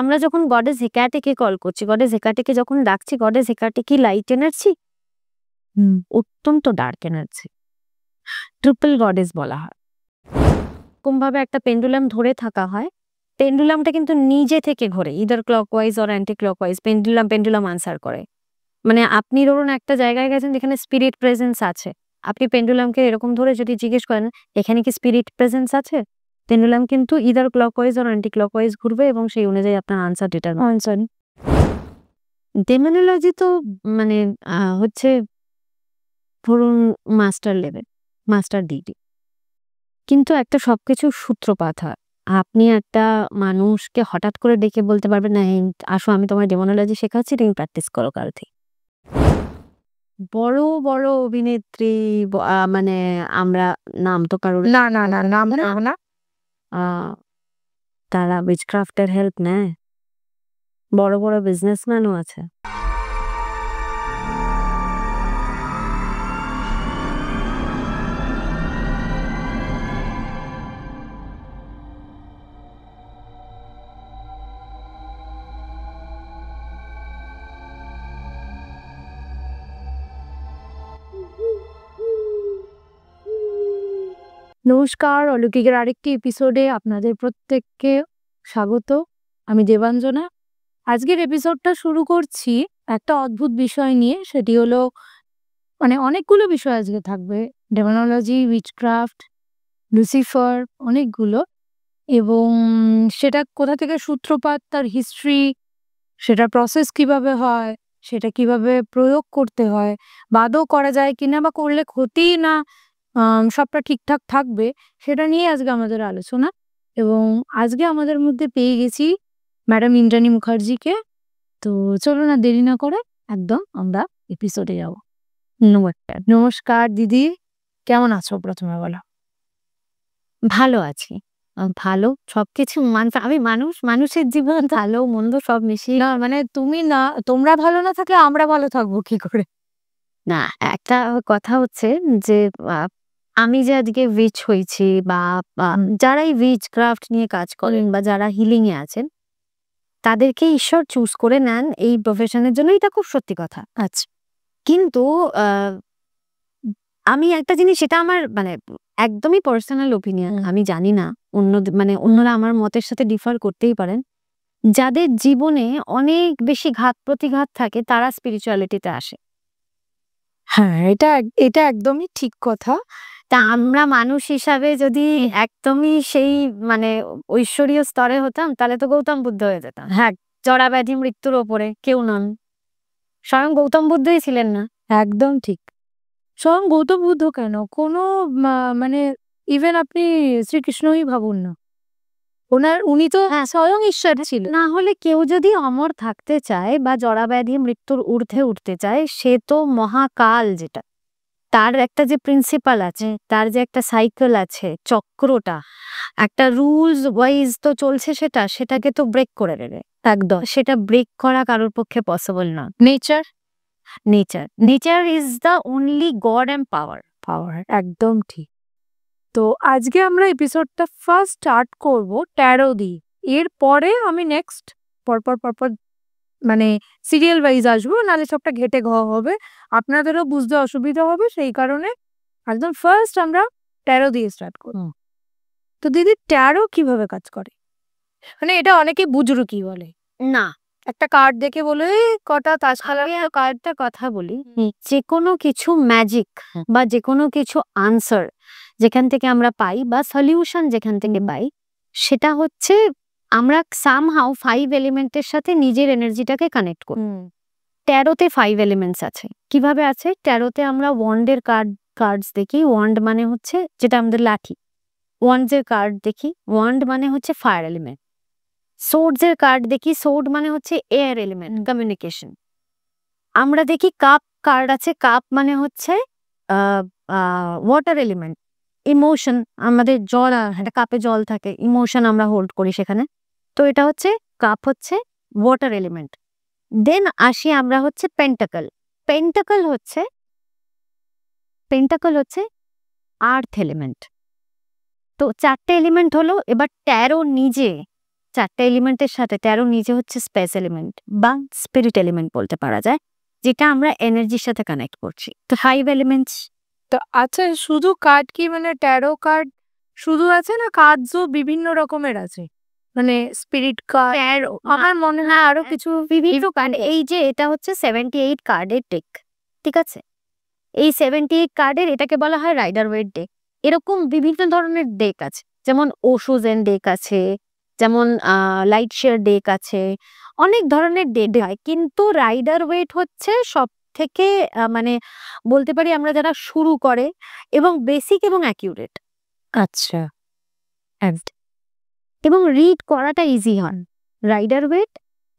আমরা যখন goddess হেকাটেকে call করছি, গডেস হেকাটেকে যখন ডাকছি, গডেস হেকাটে কি লাইট এনার্জি? অত্যন্ত ডার্ক এনার্জি। ট্রিপল গডেস বলা হয়। কোনভাবে একটা পেন্ডুলাম ধরে থাকা হয়, পেন্ডুলামটা কিন্তু নিজে থেকে ঘোরে, either clockwise or anti clockwise. Pendulum answer করে। মানে আপনি ধরুন একটা জায়গায় গেছেন যেখানে স্পিরিট প্রেজেন্স আছে, আপনি পেন্ডুলামকে এরকম ধরে যদি জিজ্ঞেস করেন এখানে কি স্পিরিট প্রেজেন্স আছে, পেন্ডুলাম কিন্তু either clockwise or anti clockwise ঘুরবে এবং সেই অনুযায়ী আপনার আনসার ডিটারমাইন। ডেমোনোলজি তো মানে হচ্ছে ধরুন মাস্টার লেভেল, মাস্টার ডিগ্রি, কিন্তু একটা সবকিছু সূত্রপাত হয়। আপনি একটা মানুষকে হঠাৎ করে ডেকে বলতে পারবেন না, আসো আমি তোমার ডেমোনোলজি শেখাচ্ছি, তুমি প্র্যাকটিস করো কাল থেকে। বড় বড় অভিনেত্রী মানে আমরা নাম তো কারোর না না না নাম নেব না। তারা উইচক্রাফটের হেল্প নেয়। বড় বড় বিজনেসম্যানও আছে। নমস্কার, অলৌকিকের আরেকটি এপিসোডে আপনাদের প্রত্যেককে স্বাগত। আমি দেবাঞ্জনা। আজকের এপিসোডটা শুরু করছি একটা অদ্ভুত বিষয় নিয়ে, সেটি হলো মানে অনেকগুলো বিষয় আজকে থাকবে, ডেমোনোলজি, উইচক্রাফট, লুসিফার, অনেকগুলো। এবং সেটা কোথা থেকে সূত্রপাত, তার হিস্ট্রি, সেটা প্রসেস কিভাবে হয়, সেটা কিভাবে প্রয়োগ করতে হয়, বাদও করা যায় কিনা বা করলে ক্ষতি না সবটা ঠিকঠাক থাকবে, সেটা নিয়ে আজকে আমাদের আলোচনা। এবং আজকে আমাদের মধ্যে পেয়ে গেছি ম্যাডাম ইন্দ্রাণী মুখার্জিকে। তো চলো না দেরি না করে একদম আমরা এপিসোডে যাব। নমস্কার। নমস্কার দিদি, কেমন আছো প্রথমে বলো? ভালো আছি। ভালো সবকিছু আমি মানুষের জীবন ভালো মন্দ সব মিশিয়ে। না মানে তুমি না, তোমরা ভালো না থাকলে আমরা ভালো থাকবো কি করে? না, একটা কথা হচ্ছে যে আমি যে আজকে উইচ হয়েছি বা যারাই উইচক্রাফট নিয়ে কাজ করেন বা যারা হিলিং এ আছেন, তাদেরকে ঈশ্বর চুজ করে নেন এই প্রফেশনের জন্য, এটা খুব সত্যি কথা। আচ্ছা, কিন্তু আমি একটা জিনিস, সেটা আমার মানে একদমই পার্সোনাল ওপিনিয়ন, আমি জানি না অন্যরা আমার মতের সাথে ডিফার করতেই পারেন। যাদের জীবনে অনেক বেশি ঘাত প্রতিঘাত থাকে তারা স্পিরিচুয়ালিটিতে আসে। হ্যাঁ, এটা এটা একদমই ঠিক কথা। তা আমরা মানুষ হিসাবে যদি একদমই সেই মানে ঐশ্বরীয় স্তরে হতাম, তাহলে তো গৌতম বুদ্ধ হয়ে যেতাম। হ্যাঁ, জরা ব্যাধি মৃত্যুর ওপরে কেউ নন, স্বয়ং গৌতম বুদ্ধই ছিলেন না। একদম ঠিক। স্বয়ং গৌতম বুদ্ধ কেন, কোনো মানে ইভেন আপনি শ্রীকৃষ্ণই ভাবুন না, উনি তো স্বয়ং ঈশ্বর ছিল। না হলে কেউ যদি অমর থাকতে চায় বা জরা ব্যাধি মৃত্যুর ঊর্ধ্বে উঠতে চায়, সে তো মহাকাল, যেটা তার একটা যে প্রিন্সিপাল আছে, তার যে একটা সাইকেল আছে, চক্রটা একটা রুলস ওয়াইজ তো চলছে, সেটাকে তো ব্রেক করে দেবে একদম। সেটা ব্রেক করা কারোর পক্ষে পসিবল না। Nature is the only god and power. একদম ঠিক। তো আজকে আমরা এপিসোডটা ফার্স্ট স্টার্ট করব ট্যারো দিয়ে, এরপরে আমি নেক্সট পরপর মানে সিরিয়াল ওয়াইজ আসবো, নাহলে সবটা ঘেটে ঘ হবে, আপনাদেরও বুঝতে অসুবিধা হবে, সেই কারণে একদম ফার্স্ট আমরা ট্যারো দিয়ে স্টার্ট করব। তো দিদি, ট্যারো কিভাবে কাজ করে? মানে এটা অনেকে বুজরুকি বলে, না, একটা কার্ড দেখে বলে কটা তাজখালা কার্ডটা কথা বলি, যে কোনো কিছু ম্যাজিক বা যে কোনো কিছু আনসার যেখান থেকে আমরা পাই বা সলিউশন যেখান থেকে পাই, সেটা হচ্ছে আমরা সামহাউ 5 এলিমেন্টের সাথে নিজের এনার্জিটাকে কানেক্ট করি। ট্যারোতে 5 এলিমেন্টস আছে। কিভাবে আছে? ট্যারোতে আমরা ওয়ান্ডের কার্ডস দেখি। ওয়ান্ড মানে হচ্ছে যেটা আমাদের লাঠি, ওয়ান্ডের কার্ড দেখি। ওয়ান্ড মানে হচ্ছে ফায়ার এলিমেন্ট। সোর্ডসের কার্ড দেখি। সোর্ড মানে হচ্ছে এয়ার এলিমেন্ট, কমিউনিকেশন। আমরা দেখি কাপ কার্ড আছে। কাপ মানে হচ্ছে ওয়াটার এলিমেন্ট, ইমোশন। আমাদের জল, একটা কাপে জল থাকে, ইমোশন আমরা হোল্ড করি সেখানে। তো এটা হচ্ছে কাপ, হচ্ছে ওয়াটার এলিমেন্ট। দেন আসি আমরা হচ্ছে পেন্টাকল। পেন্টাকল হচ্ছে আর্থ এলিমেন্ট। তো 4টে এলিমেন্ট হলো। এবার ট্যারো নিজে 4টে এলিমেন্টের সাথে 13 নিজে হচ্ছে স্পেস এলিমেন্ট বা স্পিরিট এলিমেন্ট বলতে পারা যায়, যেটা আমরা এনার্জির সাথে কানেক্ট করছি। তো 5 এলিমেন্টস। তো আচ্ছা, শুধু কার্ড কি মানে ট্যারো কার্ড শুধু আছে না কার্ডসও বিভিন্ন রকমের আছে? মানে স্পিরিট কার্ড আমার মনে হয় আরো কিছু বিভিন্ন কার্ড, এই যে এটা হচ্ছে 78 কার্ডের ডেক, ঠিক আছে? এই 78 কার্ডের এটাকে বলা হয় রাইডার ওয়েট ডেক। এরকম বিভিন্ন ধরনের ডেক আছে, যেমন ওশোজেন ডেক আছে, যেমন লাইট শেয়ার ডেক আছে, অনেক ধরনের ডেক হয়। কিন্তু রাইডার ওয়েট হচ্ছে সব থেকে মানে বলতে পারি আমরা যারা শুরু করে এবং বেসিক এবং অ্যাকিউরেট। আচ্ছা, এবং রিড করাটা ইজি হয়। রাইডার ওয়েট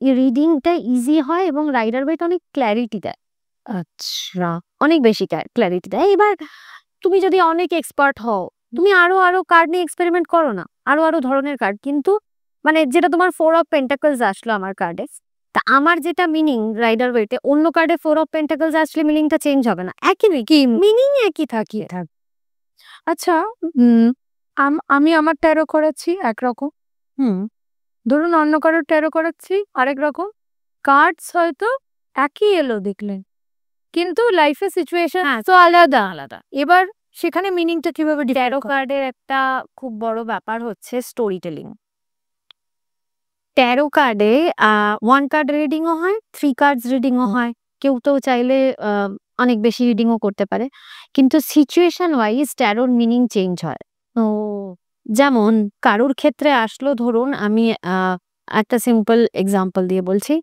রিডিংটা ইজি হয় এবং রাইডার ওয়েট অনেক ক্ল্যারিটি দেয়, আচ্ছা, অনেক বেশি ক্ল্যারিটি দেয়। এবার তুমি যদি অনেক এক্সপার্ট হও, তুমি আরো কার্ড নিয়ে এক্সপেরিমেন্ট করো না, আরো ধরনের কার্ড। কিন্তু মানে যেটা তোমার 4 অফ পেন্টাকলস আসলো আমার কার্ডে, তা আমার যেটা মিনিং রাইডার ওয়েটে, অন্য কার্ডে 4 অফ পেন্টাকলস আসলে মিনিংটা চেঞ্জ হবে না, একই কি মিনিং একই থাকিয়ে থাক। আচ্ছা, আমি আমার ট্যারো করাচ্ছি একরকম, ধরুন অন্য কারোর ট্যারো করাচ্ছি আরেক রকম, কার্ডস হয়তো একই এলো দেখলেন, কিন্তু লাইফের সিচুয়েশন তো আলাদা আলাদা। এবার সেখানে মিনিংটা কিভাবে ট্যারো কার্ডের একটা খুব বড় ব্যাপার হচ্ছে স্টোরি টেলিং। ট্যারো কার্ডে 1 কার্ড রিডিংও হয়, 3 কার্ডস রিডিংও হয়। কেউ তো চাইলে অনেক বেশি রিডিংও করতে পারে। কিন্তু সিচুয়েশন ওয়াইজ ট্যারোর মিনিং চেঞ্জ হয়। যেমন কারোর ক্ষেত্রে আসলো, ধরুন আমি একটা সিম্পল এক্সাম্পল দিয়ে বলছি,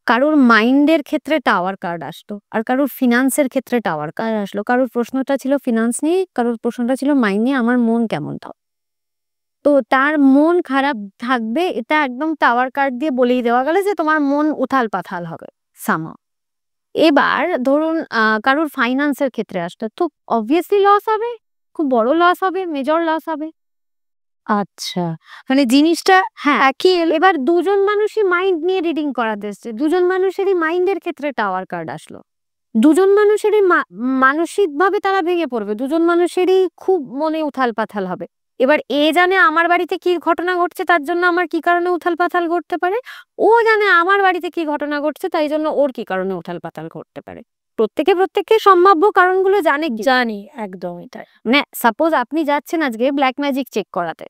কারোর মাইন্ডের ক্ষেত্রে টাওয়ার কার্ড আসলো, আর কারোর ফিনান্সের ক্ষেত্রে টাওয়ার কার্ড আসলো। কারোর প্রশ্নটা ছিল ফিনান্স নিয়ে, কারোর প্রশ্নটা ছিল মাইন্ড নিয়ে, আমার মন কেমন থাক। তো তার মন খারাপ থাকবে, এটা একদম টাওয়ার কার্ড দিয়ে বলেই দেওয়া গেল যে তোমার মন উথাল পাথাল হবে সামা। এবার ধরুন কারোর ফাইন্যান্সের ক্ষেত্রে আসলো, তো অবভিয়াসলি লস হবে, খুব বড় লস হবে, মেজর লস হবে। আচ্ছা, মানে জিনিসটা হ্যাঁ একই। এবার দুজন মানুষই মাইন্ড নিয়ে রিডিং করাতে এসছে, দুজন মানুষেরই মাইন্ডের ক্ষেত্রে টাওয়ার কার্ড আসলো, দুজন মানুষেরই মানসিকভাবে তারা ভেঙে পড়বে, দুজন মানুষেরই খুব মনে উথাল পাথাল হবে। এবার এ জানে আমার বাড়িতে কি ঘটনা ঘটছে, তার জন্য আমার কি কারণে উথাল পাথাল ঘটতে পারে, ও জানে আমার বাড়িতে কি ঘটনা ঘটছে, তাই জন্য ওর কি কারণে উথাল পাথাল ঘটতে পারে। প্রত্যেকে সম্ভাব্য কারণগুলো জানি একদমই তাই। মানে সাপোজ আপনি যাচ্ছেন আজকে ব্ল্যাক ম্যাজিক চেক করাতে,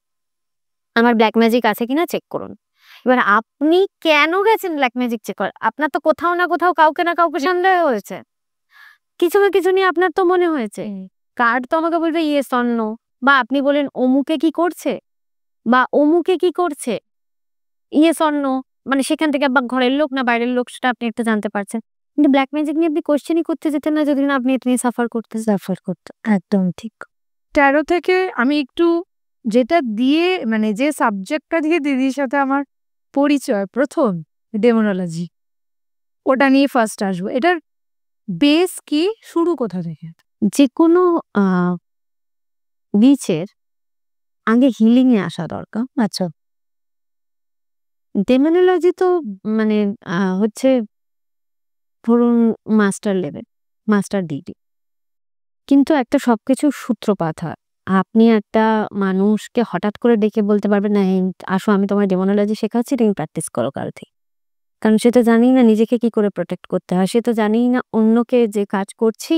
আমার ব্ল্যাক ম্যাজিক আছে কিনা চেক করুন। এবার আপনি কেন গেছেন ব্ল্যাক ম্যাজিক চেক করার? আপনার তো কোথাও না কোথাও কাউকে না কাউকে সন্দেহ হয়েছে, কিছু না কিছু নিয়ে আপনার তো মনে হয়েছে। কার্ড তো আমাকে বলবে ইয়েস অর নো, বা আপনি বলেন অমুকে কি করছে বা অমুকে কি করছে, ইয়েস অর নো, মানে সেখান থেকে বা ঘরের লোক না বাইরের লোক সেটা আপনি একটা জানতে পারছেন। কিন্তু ব্ল্যাক ম্যাজিক নিয়ে আপনি কোশ্চেনই করতে যেতেন না যদি না আপনি এটা নিয়ে সাফার করতে। একদম ঠিক। ট্যারো থেকে আমি একটু যেটা দিয়ে মানে যে সাবজেক্টটা দিয়ে দিদির সাথে আমার পরিচয় প্রথম, ডেমোনোলজি, ওটা নিয়ে ফার্স্ট আসবো। এটার বেস কি, শুরু কোথা থেকে? যে কোনো বিচের আগে হিলিং এ আসা দরকার। আচ্ছা, ডেমোনোলজি তো মানে হচ্ছে ধরুন মাস্টার লেভেল, মাস্টার ডিগ্রি, কিন্তু একটা সবকিছুর সূত্রপাত হয়। আপনি একটা মানুষকে হঠাৎ করে ডেকে বলতে পারবেন না, "এই আসো আমি তোমার ডেমোনোলজি শেখাচ্ছি, তুমি প্র্যাকটিস করো কাল থেকে।" কারণ সে তো জানেই না নিজেকে কি করে প্রোটেক্ট করতে হয়, সে তো জানেই না অন্যকে যে কাজ করছি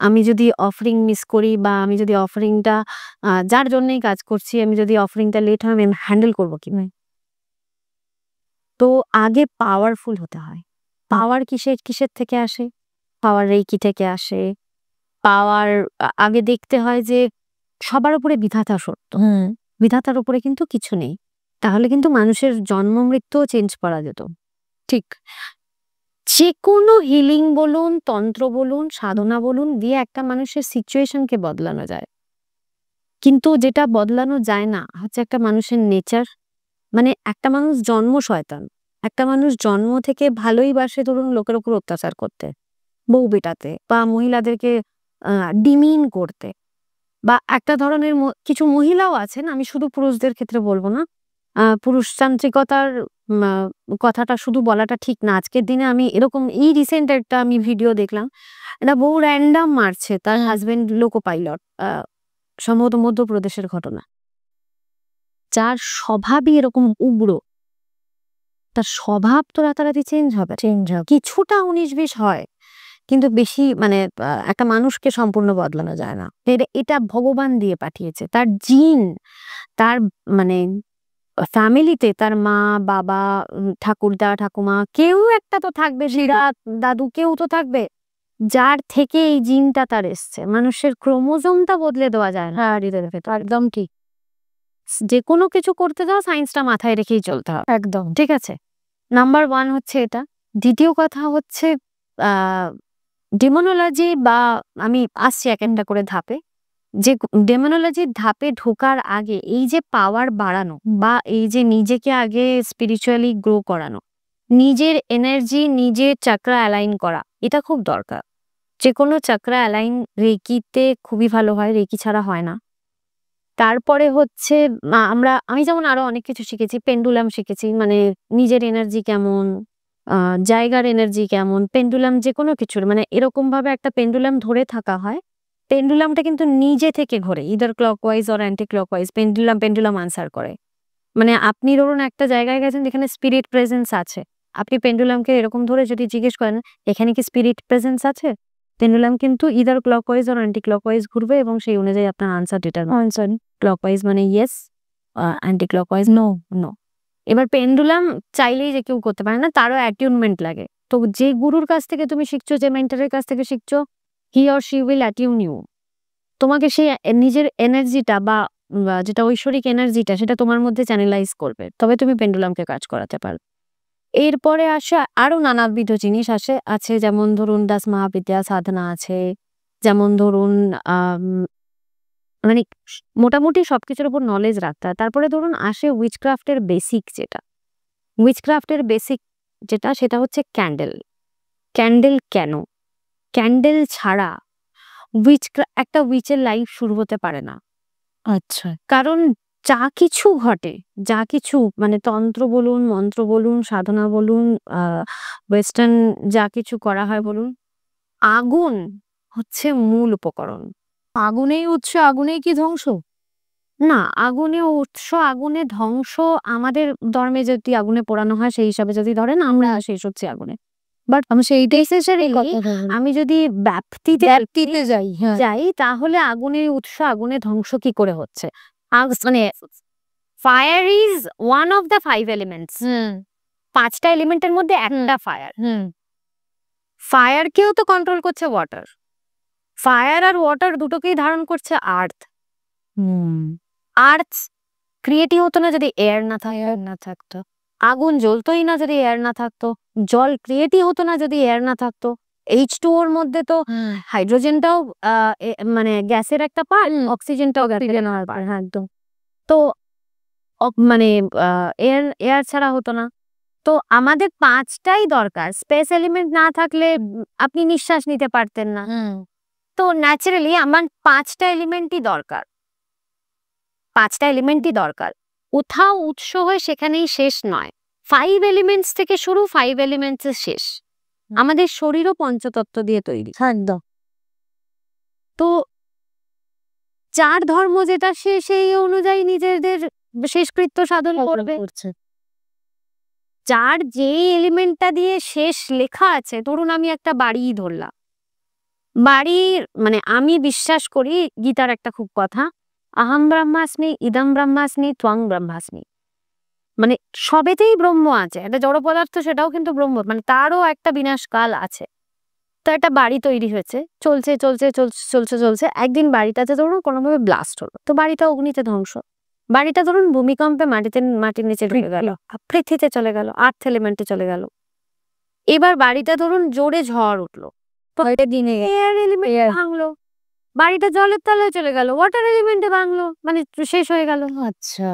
আমি যদি অফারিং মিস করি বা আমি যদি অফারিংটা যার জন্যই কাজ করছি, আমি যদি অফারিংটা লেট হয় আমি হ্যান্ডেল করবো কিভাবে। তো আগে পাওয়ারফুল হতে হয়। পাওয়ার কিসের থেকে আসে? পাওয়ার রেকি থেকে আসে। পাওয়ার আগে দেখতে হয় যে সবার উপরে বিধাতা সত্য, বিধাতার উপরে কিন্তু কিছু নেই। তাহলে কিন্তু মানুষের জন্ম মৃত্যুও চেঞ্জ করা যেত। ঠিক। যে কোনো হিলিং বলুন, তন্ত্র বলুন, সাধনা বলুন দিয়ে একটা মানুষের সিচুয়েশনকে বদলানো যায়, কিন্তু যেটা বদলানো যায় না হচ্ছে একটা মানুষের নেচার। মানে একটা মানুষ জন্ম শয়তান, একটা মানুষ জন্ম থেকে ভালোই বাসে ধরুন লোকের উপর অত্যাচার করতে, বউ বেটাতে বা মহিলাদেরকে ডিমিন করতে, বা একটা ধরনের কিছু মহিলাও আছেন, আমি শুধু পুরুষদের ক্ষেত্রে বলবো না, পুরুষতান্ত্রিকতার কথাটা শুধু বলাটা ঠিক না। আজকের দিনে আমি এরকম রিসেন্ট একটা আমি ভিডিও দেখলাম, এটা বউ র্যান্ডাম মারছে, তার হাজবেন্ড লোকো পাইলট, সম্ভবত মধ্যপ্রদেশের ঘটনা। যার স্বভাবই এরকম উগ্র, তার স্বভাব তো রাতারাতি চেঞ্জ হবে। কিছুটা 19-20 হয়, কিন্তু বেশি মানে একটা মানুষকে সম্পূর্ণ বদলানো যায় না। এটা ভগবান দিয়ে পাঠিয়েছে। তার জিন, তার মানে ফ্যামিলিতে তার মা, বাবা, ঠাকুরদা, ঠাকুমা কেউ একটা তো থাকবে, দিদা, দাদু কেউ তো থাকবে, যার থেকে এই জিনটা তার এসছে। মানুষের ক্রোমোজোমটা বদলে দেওয়া যায় না। একদম ঠিক। যে কোনো কিছু করতে দাও সায়েন্সটা মাথায় রেখেই চলতে হবে। একদম ঠিক আছে, নাম্বার 1 হচ্ছে এটা। দ্বিতীয় কথা হচ্ছে ডেমোনোলজি, বা আমি আসছি এক একটা করে ধাপে। যে ডেমোনোলজির ধাপে ঢোকার আগে এই যে পাওয়ার বাড়ানো, বা এই যে নিজেকে আগে স্পিরিচুয়ালি গ্রো করানো, নিজের এনার্জি, নিজের চাকরা অ্যালাইন করা, এটা খুব দরকার। যে কোনো চাকরা অ্যালাইন রেকিতে খুবই ভালো হয়, রেকি ছাড়া হয় না। তারপরে হচ্ছে আমি যেমন আরো অনেক কিছু শিখেছি, পেন্ডুলাম শিখেছি, মানে নিজের এনার্জি কেমন, জায়গার এনার্জি কেমন, পেন্ডুলাম যে কোনো কিছুর মানে এরকম ভাবে একটা পেন্ডুলাম ধরে থাকা হয়। পেন্ডুলামটা কিন্তু নিজে থেকে ঘোরে, either clockwise or anti clockwise. Pendulum answer করে। মানে আপনি ধরুন একটা জায়গায় গেছেন যেখানে স্পিরিট প্রেজেন্স আছে, আপনি পেন্ডুলামকে এরকম ধরে যদি জিজ্ঞেস করেন এখানে কি স্পিরিট প্রেজেন্স আছে, পেন্ডুলাম কিন্তু either clockwise or anti clockwise ঘুরবে এবং সেই অনুযায়ী আপনার আনসার ডিটারমাইন। ক্লকওয়াইজ মানে ইয়েস, অ্যান্টি ক্লকওয়াইজ নো। এবার পেন্ডুলাম চাইলেই যে কেউ করতে পারে না, তারও অ্যাটিউনমেন্ট লাগে। তো যে গুরুর কাছ থেকে তুমি শিখছো, যে মেন্টরের কাছ থেকে শিখছো, he or she will attune you. তোমাকে সেই নিজের এনার্জিটা বা যেটা ঐশ্বরিক এনার্জিটা সেটা তোমার মধ্যে চ্যানেলাইজ করবে, তবে তুমি পেন্ডুলামকে কাজ করাতে পারো। এরপরে আসে আরো নানাবিধ জিনিস আছে, যেমন ধরুন 10 মহাবিদ্যা সাধনা আছে, যেমন ধরুন মানে মোটামুটি সবকিছুর উপর নলেজ রাখতে হয়। তারপরে ধরুন আসে উইচক্রাফটের বেসিক, যেটা সেটা হচ্ছে ক্যান্ডেল। ক্যান্ডেল কেন? ক্যান্ডেল ছাড়া একটা উইচের লাইফ শুরু হতে পারে না। আচ্ছা। কারণ যা কিছু ঘটে, যা কিছু মানে তন্ত্র বলুন, মন্ত্র বলুন, সাধনা বলুন, ওয়েস্টার্ন যা কিছু করা হয় বলুন, আগুন হচ্ছে মূল উপকরণ। আগুনেই উৎস, আগুনেই কি ধ্বংস? না, আগুনে উৎস, আগুনে ধ্বংস। আমাদের ধর্মে যদি আগুনে পোড়ানো হয় সেই হিসাবে যদি ধরেন, আমরা শেষ হচ্ছে আগুনে। বাট আমি সেইটাই আমি যদি ব্যাপ্তিতে যাই, যাই, তাহলে আগুনের উৎস, আগুনে ধ্বংস কি করে হচ্ছে? মানে fire is one of the 5 elements. 5টা এলিমেন্টের মধ্যে একটা ফায়ার। ফায়ারকেও তো কন্ট্রোল করছে ওয়াটার। ফায়ার আর ওয়াটার দুটোকেই ধারণ করছে আর্থ। আর্থ ক্রিয়েটই হতো না যদি এয়ার না থাকতো। আগুন জ্বলতোই না যদি এয়ার না থাকতো। জল ক্রিয়েটই হতো না যদি এয়ার না থাকতো। H2O-র মধ্যে তো হাইড্রোজেনটাও মানে গ্যাসের একটা পার্ট, অক্সিজেনটাও গ্যাসের পার্ট। হ্যাঁ, একদম। তো মানে এয়ার ছাড়া হতো না। তো আমাদের 5টাই দরকার। স্পেস এলিমেন্ট না থাকলে আপনি নিঃশ্বাস নিতে পারতেন না। তো ন্যাচারালি আমার 5টা এলিমেন্টই দরকার। 5টা এলিমেন্টই দরকার। কোথাও উৎস হয়ে সেখানেই শেষ নয়। 5 এলিমেন্টস থেকে শুরু, 5 এলিমেন্টস শেষ। আমাদের শরীরও পঞ্চতত্ত্ব দিয়ে তৈরি। একদম। তো যার ধর্ম যেটা সে সেই অনুযায়ী নিজেদের শেষকৃত্য সাধন করবে। যার যে এলিমেন্টটা দিয়ে শেষ লেখা আছে, ধরুন আমি একটা বাড়িই ধরলাম, বাড়ির মানে আমি বিশ্বাস করি গীতার একটা খুব কথা, আহম ব্রহ্মাস্মি, ইদম ব্রহ্মাস্মি, ত্বং ব্রহ্মাস্মি। মানে সবেতেই ব্রহ্ম আছে, একটা জড় পদার্থ সেটাও কিন্তু ব্রহ্ম, মানে তারও একটা বিনাশকাল আছে। তো একটা বাড়ি তৈরি হয়েছে, চলছে, একদিন বাড়িটাতে ধরুন কোনোভাবে ব্লাস্ট হলো, তো বাড়িটা অগ্নিতে ধ্বংস। বাড়িটা ধরুন ভূমিকম্পে মাটির নিচে ঢুকে গেল, পৃথিবীতে চলে গেল, আর্থ এলিমেন্টে চলে গেল। এবার বাড়িটা ধরুন জোরে ঝড় উঠলো, দিনে এয়ার এলিমেন্ট ভাঙলো, বাড়িটা জলের তলায় চলে গেল, ওয়াটার এলিমেন্টে ভাঙলো, মানে শেষ হয়ে গেল। আচ্ছা,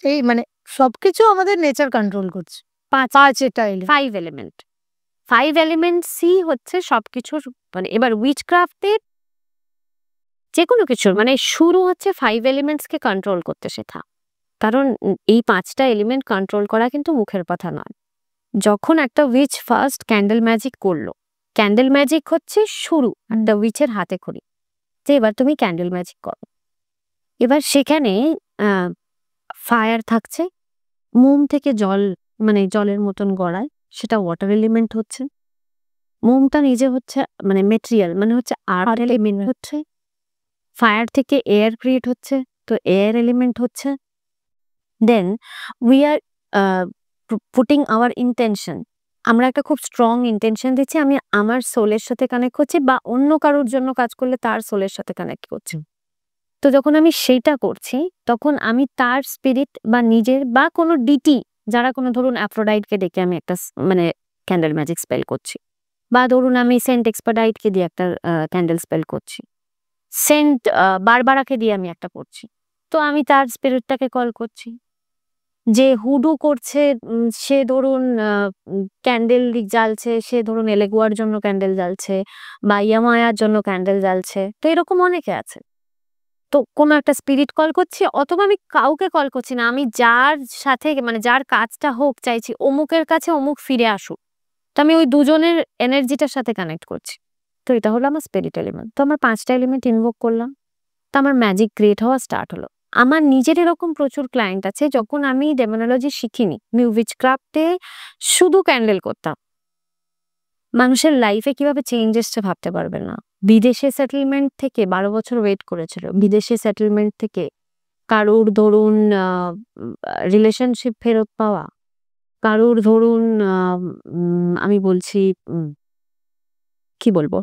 এই মানে সবকিছু আমাদের নেচার কন্ট্রোল করছে। 5 এলিমেন্ট। 5 এলিমেন্ট সি হচ্ছে সবকিছুর মানে। এবার উইচক্রাফটের যে কোনো কিছুর মানে শুরু হচ্ছে 5 এলিমেন্টসকে কন্ট্রোল করতে শেখা। কারণ এই 5টা এলিমেন্ট কন্ট্রোল করা কিন্তু মুখের কথা নয়। যখন একটা উইচ ফার্স্ট ক্যান্ডেল ম্যাজিক করলো, ক্যান্ডেল ম্যাজিক হচ্ছে শুরু একটা উইচের হাতে খড়ি, যে এবার তুমি ক্যান্ডেল ম্যাজিক করো। এবার সেখানে ফায়ার থাকছে, মোম থেকে জল মানে জলের মতন গড়ায়, সেটা ওয়াটার এলিমেন্ট হচ্ছে। মোমটা নিজে হচ্ছে মানে মেটেরিয়াল মানে হচ্ছে আর্থ এলিমেন্ট হচ্ছে। ফায়ার থেকে এয়ার ক্রিয়েট হচ্ছে, তো এয়ার এলিমেন্ট হচ্ছে। Then we are putting our intention, আমরা একটা খুব স্ট্রং ইন্টেনশন দিচ্ছি, আমি আমার সোলের সাথে কানেক্ট করছি বা অন্য কারোর জন্য কাজ করলে তার সোলের সাথে কানেক্ট করছি। তো যখন আমি সেইটা করছি তখন আমি তার স্পিরিট বা নিজের বা কোনো ডিটি, যারা কোনো ধরুন অ্যাফ্রোডাইটকে ডেকে আমি একটা মানে ক্যান্ডেল ম্যাজিক স্পেল করছি, বা ধরুন আমি সেন্ট এক্সপার্টাইটকে দিয়ে একটা ক্যান্ডেল স্পেল করছি, সেন্ট বারবারাকে দিয়ে আমি একটা করছি, তো আমি তার স্পিরিটটাকে কল করছি। যে হুডু করছে সে ধরুন ক্যান্ডেল জ্বালছে, সে ধরুন এলেগুয়ার জন্য ক্যান্ডেল জ্বালছে বা ইয়ামায়ার জন্য ক্যান্ডেল জ্বালছে, তো এরকম অনেকে আছে। তো কোনো একটা স্পিরিট কল করছি, অথবা আমি কাউকে কল করছি না, আমি যার সাথে মানে যার কাজটা হোক চাইছি অমুকের কাছে অমুক ফিরে আসুক, তো আমি ওই দুজনের এনার্জিটার সাথে কানেক্ট করছি। তো এটা হলো আমার স্পিরিট এলিমেন্ট। তো আমার 5টা এলিমেন্ট ইনভোক করলাম, তো আমার ম্যাজিক ক্রিয়েট হওয়া স্টার্ট হলো। আমার নিজের এরকম প্রচুর ক্লায়েন্ট আছে, যখন আমি ডেমোনোলজি শিখিনি, আমি উইচক্রাফটে শুধু ক্যান্ডেল করতাম, মানুষের লাইফে কিভাবে চেঞ্জ এসছে ভাবতে পারবেন না। বিদেশে সেটেলমেন্ট থেকে 12 বছর ওয়েট করেছিল, বিদেশে সেটেলমেন্ট থেকে কারুর ধরুন রিলেশনশিপ ফেরত পাওয়া, কারুর ধরুন আমি বলছি কি বলবো,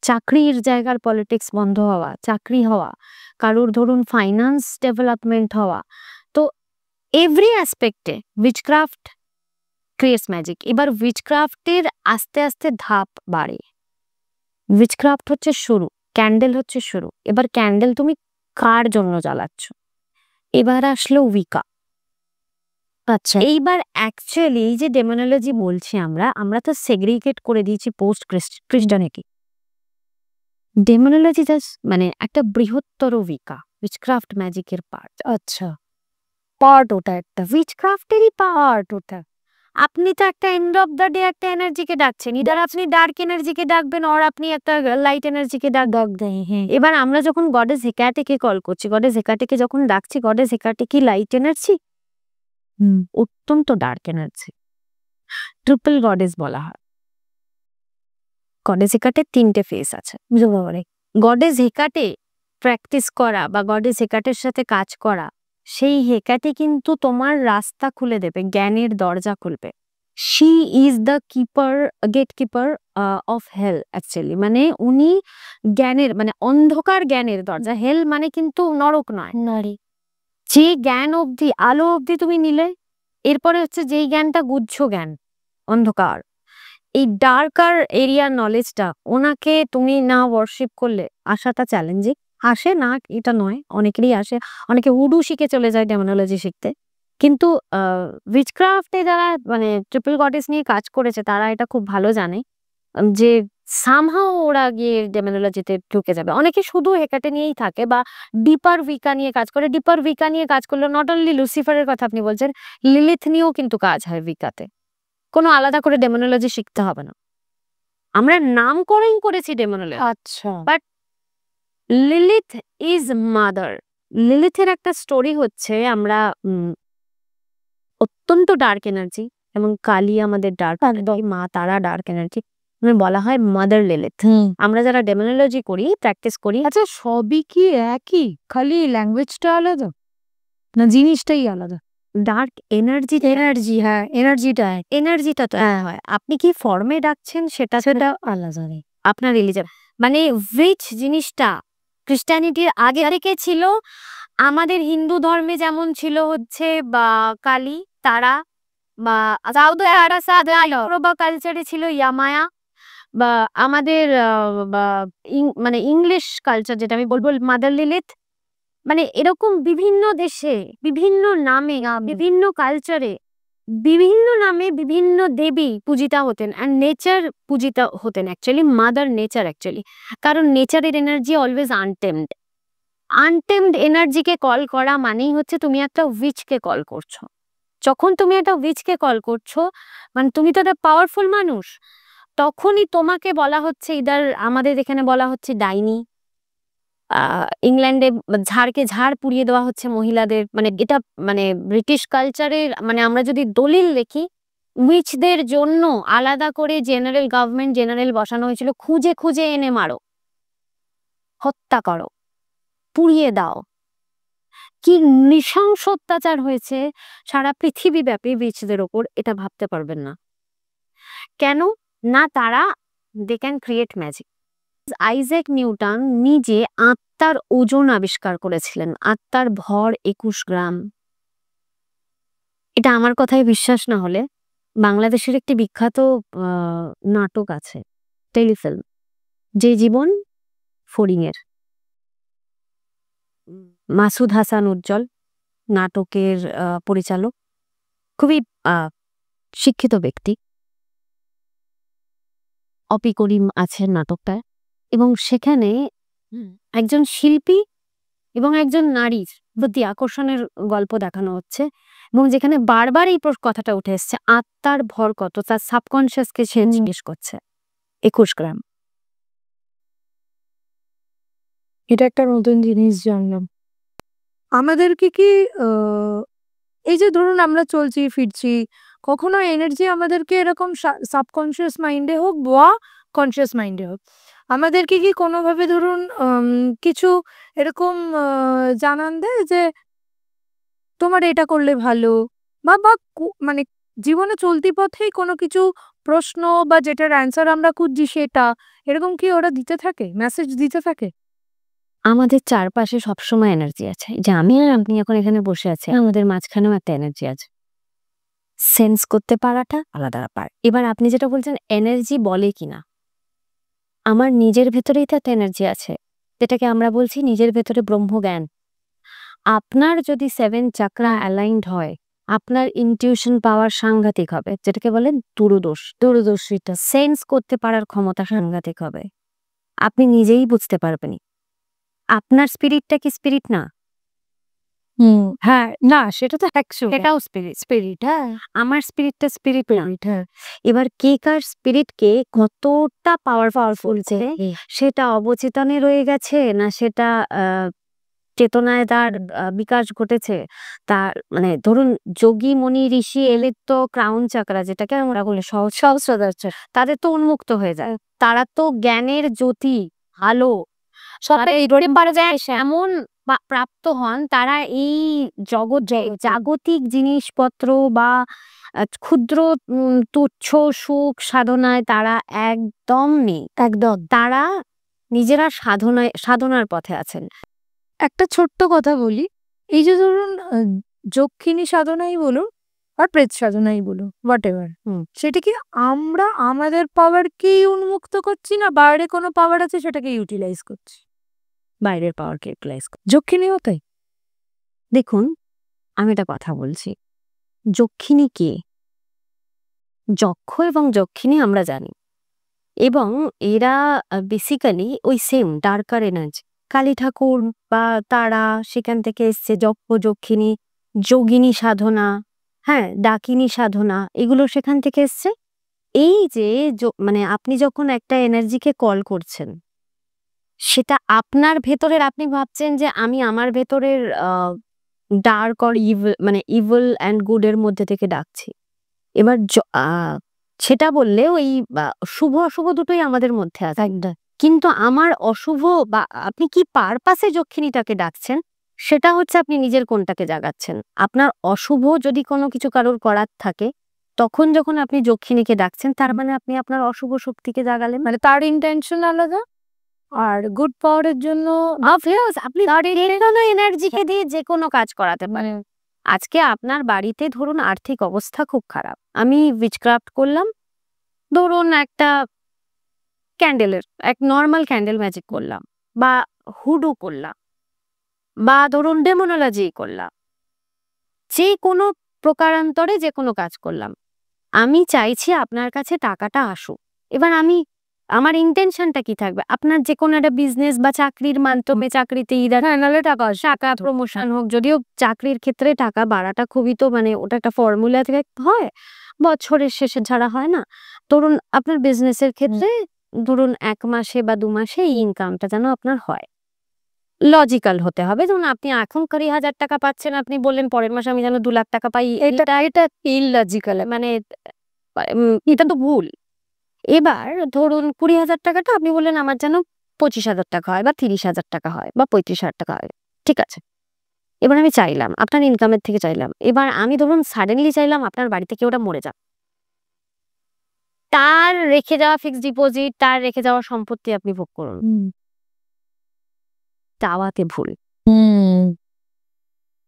চাকরির জায়গার পলিটিক্স বন্ধ হওয়া, চাকরি হওয়া, কারুর ধরুন ফাইন্যান্স ডেভেলপমেন্ট হওয়া, তো এভরি অ্যাসপেক্টে উইচক্রাফট ক্রিয়েটস ম্যাজিক। এবার উইচক্রাফটের আস্তে আস্তে ধাপ বাড়ে। উইচক্রাফট হচ্ছে শুরু, ক্যান্ডেল হচ্ছে শুরু। এবার ক্যান্ডেল তুমি কার জন্য জ্বালাচ্ছ? এবার আসলো উইকা। আচ্ছা, এইবার অ্যাকচুয়ালি এই যে ডেমোনোলজি বলছি আমরা তো সেগ্রিগেট করে দিয়েছি পোস্ট ক্রিস্টানিটি। ডেমোনোলজি জাস্ট মানে একটা বৃহত্তর উইকা, উইচক্রাফট ম্যাজিকের পার্ট। আচ্ছা, পার্ট ওটা একটা উইচক্রাফটেরই পার্ট ওটা। আপনি তো একটা এন্ড অফ দ্য ডে একটা এনার্জিকে ডাকছেন, ইদার আপনি ডার্ক এনার্জিকে ডাকবেন আর আপনি একটা লাইট এনার্জিকে ডাকবেন। এবার আমরা যখন গডেস হেকাটেকে কল করছি, গডেস হেকাটেকে যখন ডাকছি, গডেস হেকাটে কি লাইট এনার্জি? অত্যন্ত ডার্ক এনার্জি, ট্রিপল গডেস বলা হয়। গডেস হেকাটের 3টে ফেস আছে। গডেস হেকাটে প্র্যাকটিস করা বা গডেস হেকাটের সাথে কাজ করা, সেই হেকাটে কিন্তু তোমার রাস্তা খুলে দেবে, জ্ঞানের দরজা খুলবে। She is the gatekeeper of hell actually, মানে উনি জ্ঞানের মানে অন্ধকার জ্ঞানের দরজা। হেল মানে কিন্তু নরক নয়, যে জ্ঞান অবধি আলো অবধি তুমি নিলে, এরপরে হচ্ছে যেই জ্ঞানটা গুহ্য জ্ঞান, অন্ধকার, এই ডার্কার এরিয়ার নলেজটা ওনাকে তুমি না ওয়ার্শিপ করলে আসাটা চ্যালেঞ্জিং। আসে না এটা নয়, অনেকেরই আসে, অনেকে উডু শিখে চলে যায় ডেমোনোলজি শিখতে, কিন্তু উইচক্রাফটে যারা মানে ট্রিপল গডেস নিয়ে কাজ করেছে তারা এটা খুব ভালো জানে যে সামহাও ওরা গিয়ে ডেমোনোলজিতে ঢুকে যাবে। অনেকে শুধু হেকাটে নিয়েই থাকে বা ডিপার উইকা নিয়ে কাজ করে। ডিপার উইকা নিয়ে কাজ করলে নট অনলি লুসিফারের কথা আপনি বলছেন, লিলিথ নিয়েও কিন্তু কাজ হয় উইকাতে। কোনো আলাদা করে ডেমোনোলজি শিখতে হবে না, আমরা নামকরণ করেছি ডেমোনোলজি। আচ্ছা, বাট লিলিথ ইজ মাদার। লিলিথের একটা স্টোরি হচ্ছে, আমরা অত্যন্ত ডার্ক এনার্জি এবং কালী আমাদের ডার্ক, মা তারা ডার্ক এনার্জি, বলা হয় মাদার লিলিথ। আমরা যারা ডেমোনোলজি করি, প্র্যাকটিস করি, আচ্ছা সবই কি একই, খালি ল্যাঙ্গুয়েজটা আলাদা না জিনিসটাই আলাদা? ডার্ক এনার্জি, হ্যাঁ এনার্জিটা তো হয়, আপনি কি ফর্মে ডাকছেন সেটা আলাদা, আপনার রিলিজন মানে উইচ জিনিসটা খ্রিস্টানিটির আগে থেকে ছিল, আমাদের হিন্দু ধর্মে যেমন ছিল হচ্ছে বা কালী তারা, বা কালচারে ছিল ইয়ামায়া, বা আমাদের মানে ইংলিশ কালচার যেটা আমি বলবো মাদার লিলিথ। মানে এরকম বিভিন্ন দেশে বিভিন্ন নামে বিভিন্ন কালচারে বিভিন্ন নামে বিভিন্ন দেবী পূজিতা হতেন, অ্যান্ড নেচার পূজিতা হতেন, অ্যাকচুয়ালি মাদার নেচার অ্যাকচুয়ালি, কারণ নেচারের এনার্জি অলওয়েজ আনটেমড এনার্জিকে কল করা মানেই হচ্ছে তুমি একটা উইচকে কল করছো। যখন তুমি একটা উইচকে কল করছো মানে তুমি তো একটা পাওয়ারফুল মানুষ, তখনই তোমাকে বলা হচ্ছে, ইদার আমাদের এখানে বলা হচ্ছে ডাইনি, ইংল্যান্ডে ঝাড়কে ঝাড় পুড়িয়ে দেওয়া হচ্ছে মহিলাদের, মানে এটা মানে ব্রিটিশ কালচারের, মানে আমরা যদি দলিল দেখি, উইচদের জন্য আলাদা করে গভর্নমেন্ট জেনারেল বসানো হয়েছিল, খুঁজে খুঁজে এনে মারো, হত্যা করো, পুড়িয়ে দাও। কি নৃশংস অত্যাচার হয়েছে সারা পৃথিবীব্যাপী উইচদের ওপর, এটা ভাবতে পারবেন না। কেন না? তারা they can create magic. Isaac Newton নিজে আত্মার ওজন আবিষ্কার করেছিলেন, আত্মার ভর 21 গ্রাম। এটা আমার কথায় বিশ্বাস না হলে বাংলাদেশের একটি বিখ্যাত নাটক আছে, টেলিফিল্ম, যে জীবন ফড়িংয়ের, মাসুদ হাসান উজ্জ্বল নাটকের পরিচালক, খুবই শিক্ষিত ব্যক্তি। অপি করিম আছেন নাটকটায়, এবং সেখানে একজন শিল্পী এবং একজন নারীর প্রতি আকর্ষণের গল্প দেখানো হচ্ছে, এবং যেখানে বারবার এই কথাটা উঠে এসছে, আত্মার ভর কত, তার সাবকনশিয়াসকে সে জিজ্ঞেস করছে। 21 গ্রাম। এটা একটা নতুন জিনিস জানলাম। আমাদেরকে কি এই যে ধরুন আমরা চলছি ফিরছি, কখনো এনার্জি আমাদেরকে এরকম সাবকনশিয়াস মাইন্ডে হোক বা কনশিয়াস মাইন্ডে হোক, আমাদেরকে কি কোনোভাবে ধরুন কিছু এরকম জানান দেয় যে তোমার এটা করলে ভালো, বা বা মানে জীবনে চলতি পথেই কোনো কিছু প্রশ্ন বা যেটার অ্যান্সার আমরা খুঁজছি সেটা, এরকম কি ওরা দিতে থাকে, মেসেজ দিতে থাকে? আমাদের চারপাশে সবসময় এনার্জি আছে, যে আমি আর আপনি এখন এখানে বসে আছি, আমাদের মাঝখানেও একটা এনার্জি আছে। সেন্স করতে পারাটা আলাদা ব্যাপার। এবার আপনি যেটা বলছেন এনার্জি বলে কিনা, আমার নিজের ভেতরেই তো একটা এনার্জি আছে, যেটাকে আমরা বলছি নিজের ভেতরে ব্রহ্মজ্ঞান। আপনার যদি 7 চাকরা অ্যালাইনড হয়, আপনার ইনটিউশন পাওয়ার সাংঘাতিক হবে, যেটাকে বলেন দূরদর্শিতা, সেন্স করতে পারার ক্ষমতা সাংঘাতিক হবে। আপনি নিজেই বুঝতে পারবেন আপনার স্পিরিটটা কি স্পিরিট না। হ্যাঁ, না সেটা তো সেটাও স্পিরিট। হ্যাঁ, আমার স্পিরিটটা স্পিরিট না। এবার কে কার স্পিরিটকে কতটা পাওয়ারফুল সেটা অবচেতনে রয়ে গেছে না সেটা চেতনায় তার বিকাশ ঘটেছে, তার মানে ধরুন যোগী মনি ঋষি এলে তো ক্রাউন চাকরা, যেটাকে আমরা বলি সহস্রদর, তাদের তো উন্মুক্ত হয়ে যায়, তারা তো জ্ঞানের জ্যোতি, আলো এমন প্রাপ্ত হন, তারা এই জাগতিক জিনিসপত্র বা ক্ষুদ্র তুচ্ছ সুখ সাধনায় তারা একদম নেই। একদম তারা নিজেরা সাধনার পথে আছেন। একটা ছোট্ট কথা বলি, এই যে ধরুন যক্ষিণী সাধনাই বলুন আর প্রেত সাধনাই বলুন, হোয়াট এভার, সেটা কি আমরা আমাদের পাওয়ারকেই উন্মুক্ত করছি, না বাইরে কোনো পাওয়ার আছে সেটাকে ইউটিলাইজ করছি? বাইরের পাওয়ারকে ইউটিলাইজ করছি। যক্ষিণীও তাই। দেখুন, আমি একটা কথা বলছি, যক্ষিণী কে? যক্ষ এবং যক্ষিণী আমরা জানি, এবং এরা বেসিক্যালি ওই সেম ডার্কার এনার্জি। কালী ঠাকুর বা তারা সেখান থেকে এসছে, যক্ষ যক্ষিণী, যোগিনী সাধনা, হ্যাঁ ডাকিনী সাধনা, এগুলো সেখান থেকে এসছে। এই যে মানে আপনি যখন একটা এনার্জিকে কল করছেন, সেটা আপনার ভেতরের, আপনি ভাবছেন যে আমি আমার ভেতরের ডার্ক অর ইভিল, মানে ইভিল অ্যান্ড গুড এর মধ্যে থেকে ডাকছি। এবার সেটা বললে ওই শুভ অশুভ দুটোই আমাদের মধ্যে আছে, কিন্তু আমার অশুভ বা আপনি কি পারপাসে যক্ষিণীটাকে ডাকছেন, সেটা হচ্ছে আপনি নিজের কোনটাকে জাগাচ্ছেন। আপনার অশুভ যদি কোনো কিছু কারোর করার থাকে, তখন যখন আপনি যক্ষিণীকে ডাকছেন, তার মানে আপনি আপনার অশুভ শক্তিকে জাগালেন, মানে তার ইন্টেনশন আলাদা। আর গুড পাওয়ারের জন্য আপনি এনার্জিকে দিয়ে যে কোনো কাজ করাতে পারেন। আজকে আপনার বাড়িতে ধরুন আর্থিক অবস্থা খুব খারাপ, আমি উইচক্রাফট করলাম, ধরুন একটা ক্যান্ডেলের এক নর্মাল ক্যান্ডেল ম্যাজিক করলাম, বা হুডু করলাম, বা ধরুন ডেমোনোলজি করলাম, যে কোনো প্রকারান্তরে যে কোনো কাজ করলাম, আমি চাইছি আপনার কাছে টাকাটা আসুক। এবার আমার ইন্টেনশনটা কি থাকবে? আপনার যে কোনো একটা বিজনেস বা চাকরির মাধ্যমে, চাকরিতে নাহলে টাকা প্রমোশন হোক, যদিও চাকরির ক্ষেত্রে টাকা বাড়াটা খুবই, তো মানে ওটা একটা ফর্মুলা থেকে হয়, বছরের শেষে ছাড়া হয় না। ধরুন আপনার বিজনেসের ক্ষেত্রে ধরুন 1 মাসে বা 2 মাসে এই ইনকামটা যেন আপনার হয়, লজিক্যাল হতে হবে। যেমন আপনি এখন 20,000 টাকা পাচ্ছেন, আপনি বললেন পরের মাসে আমি যেন 2 লাখ টাকা পাই, এটা ইললজিক্যাল, মানে এটা তো ভুল। এবার ধরুন 20,000 টাকাটা আপনি বললেন আমার যেন 25,000 টাকা হয় বা 30,000 টাকা হয় বা 35,000 টাকা হয়, ঠিক আছে। এবার আমি চাইলাম, আপনার ইনকামের থেকে চাইলাম। এবার আমি ধরুন সাডেনলি চাইলাম আপনার বাড়িতে কেউ ওটা মরে যাক, তার রেখে যাওয়া ফিক্সড ডিপোজিট, তার রেখে যাওয়া সম্পত্তি আপনি ভোগ করুন। চাওয়াতে ভুল।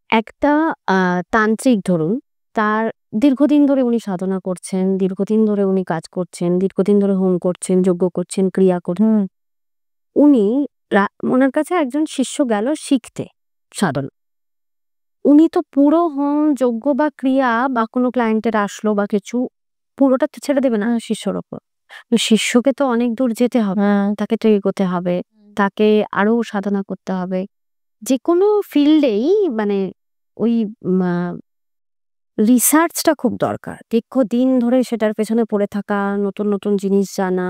একটা তান্ত্রিক ধরুন, তার দীর্ঘদিন ধরে উনি সাধনা করছেন, দীর্ঘদিন ধরে উনি কাজ করছেন, দীর্ঘদিন ধরে হোম করছেন, যজ্ঞ করছেন, ক্রিয়া করছেন। উনি ওনার কাছে একজন শিষ্য গেল শিখতে সাধনা। উনি তো পুরো হোম, যজ্ঞ বা ক্রিয়া বা কোনো ক্লায়েন্টের আসলো বা কিছু, পুরোটা তো ছেড়ে দেবে না শিষ্যর ওপর। শিষ্যকে তো অনেক দূর যেতে হবে, তাকে তো এগোতে হবে, তাকে আরো সাধনা করতে হবে। যে কোনো ফিল্ডেই মানে ওই রিসার্চটা খুব দরকার। দীর্ঘদিন ধরে সেটার পেছনে পড়ে থাকা, নতুন নতুন জিনিস জানা।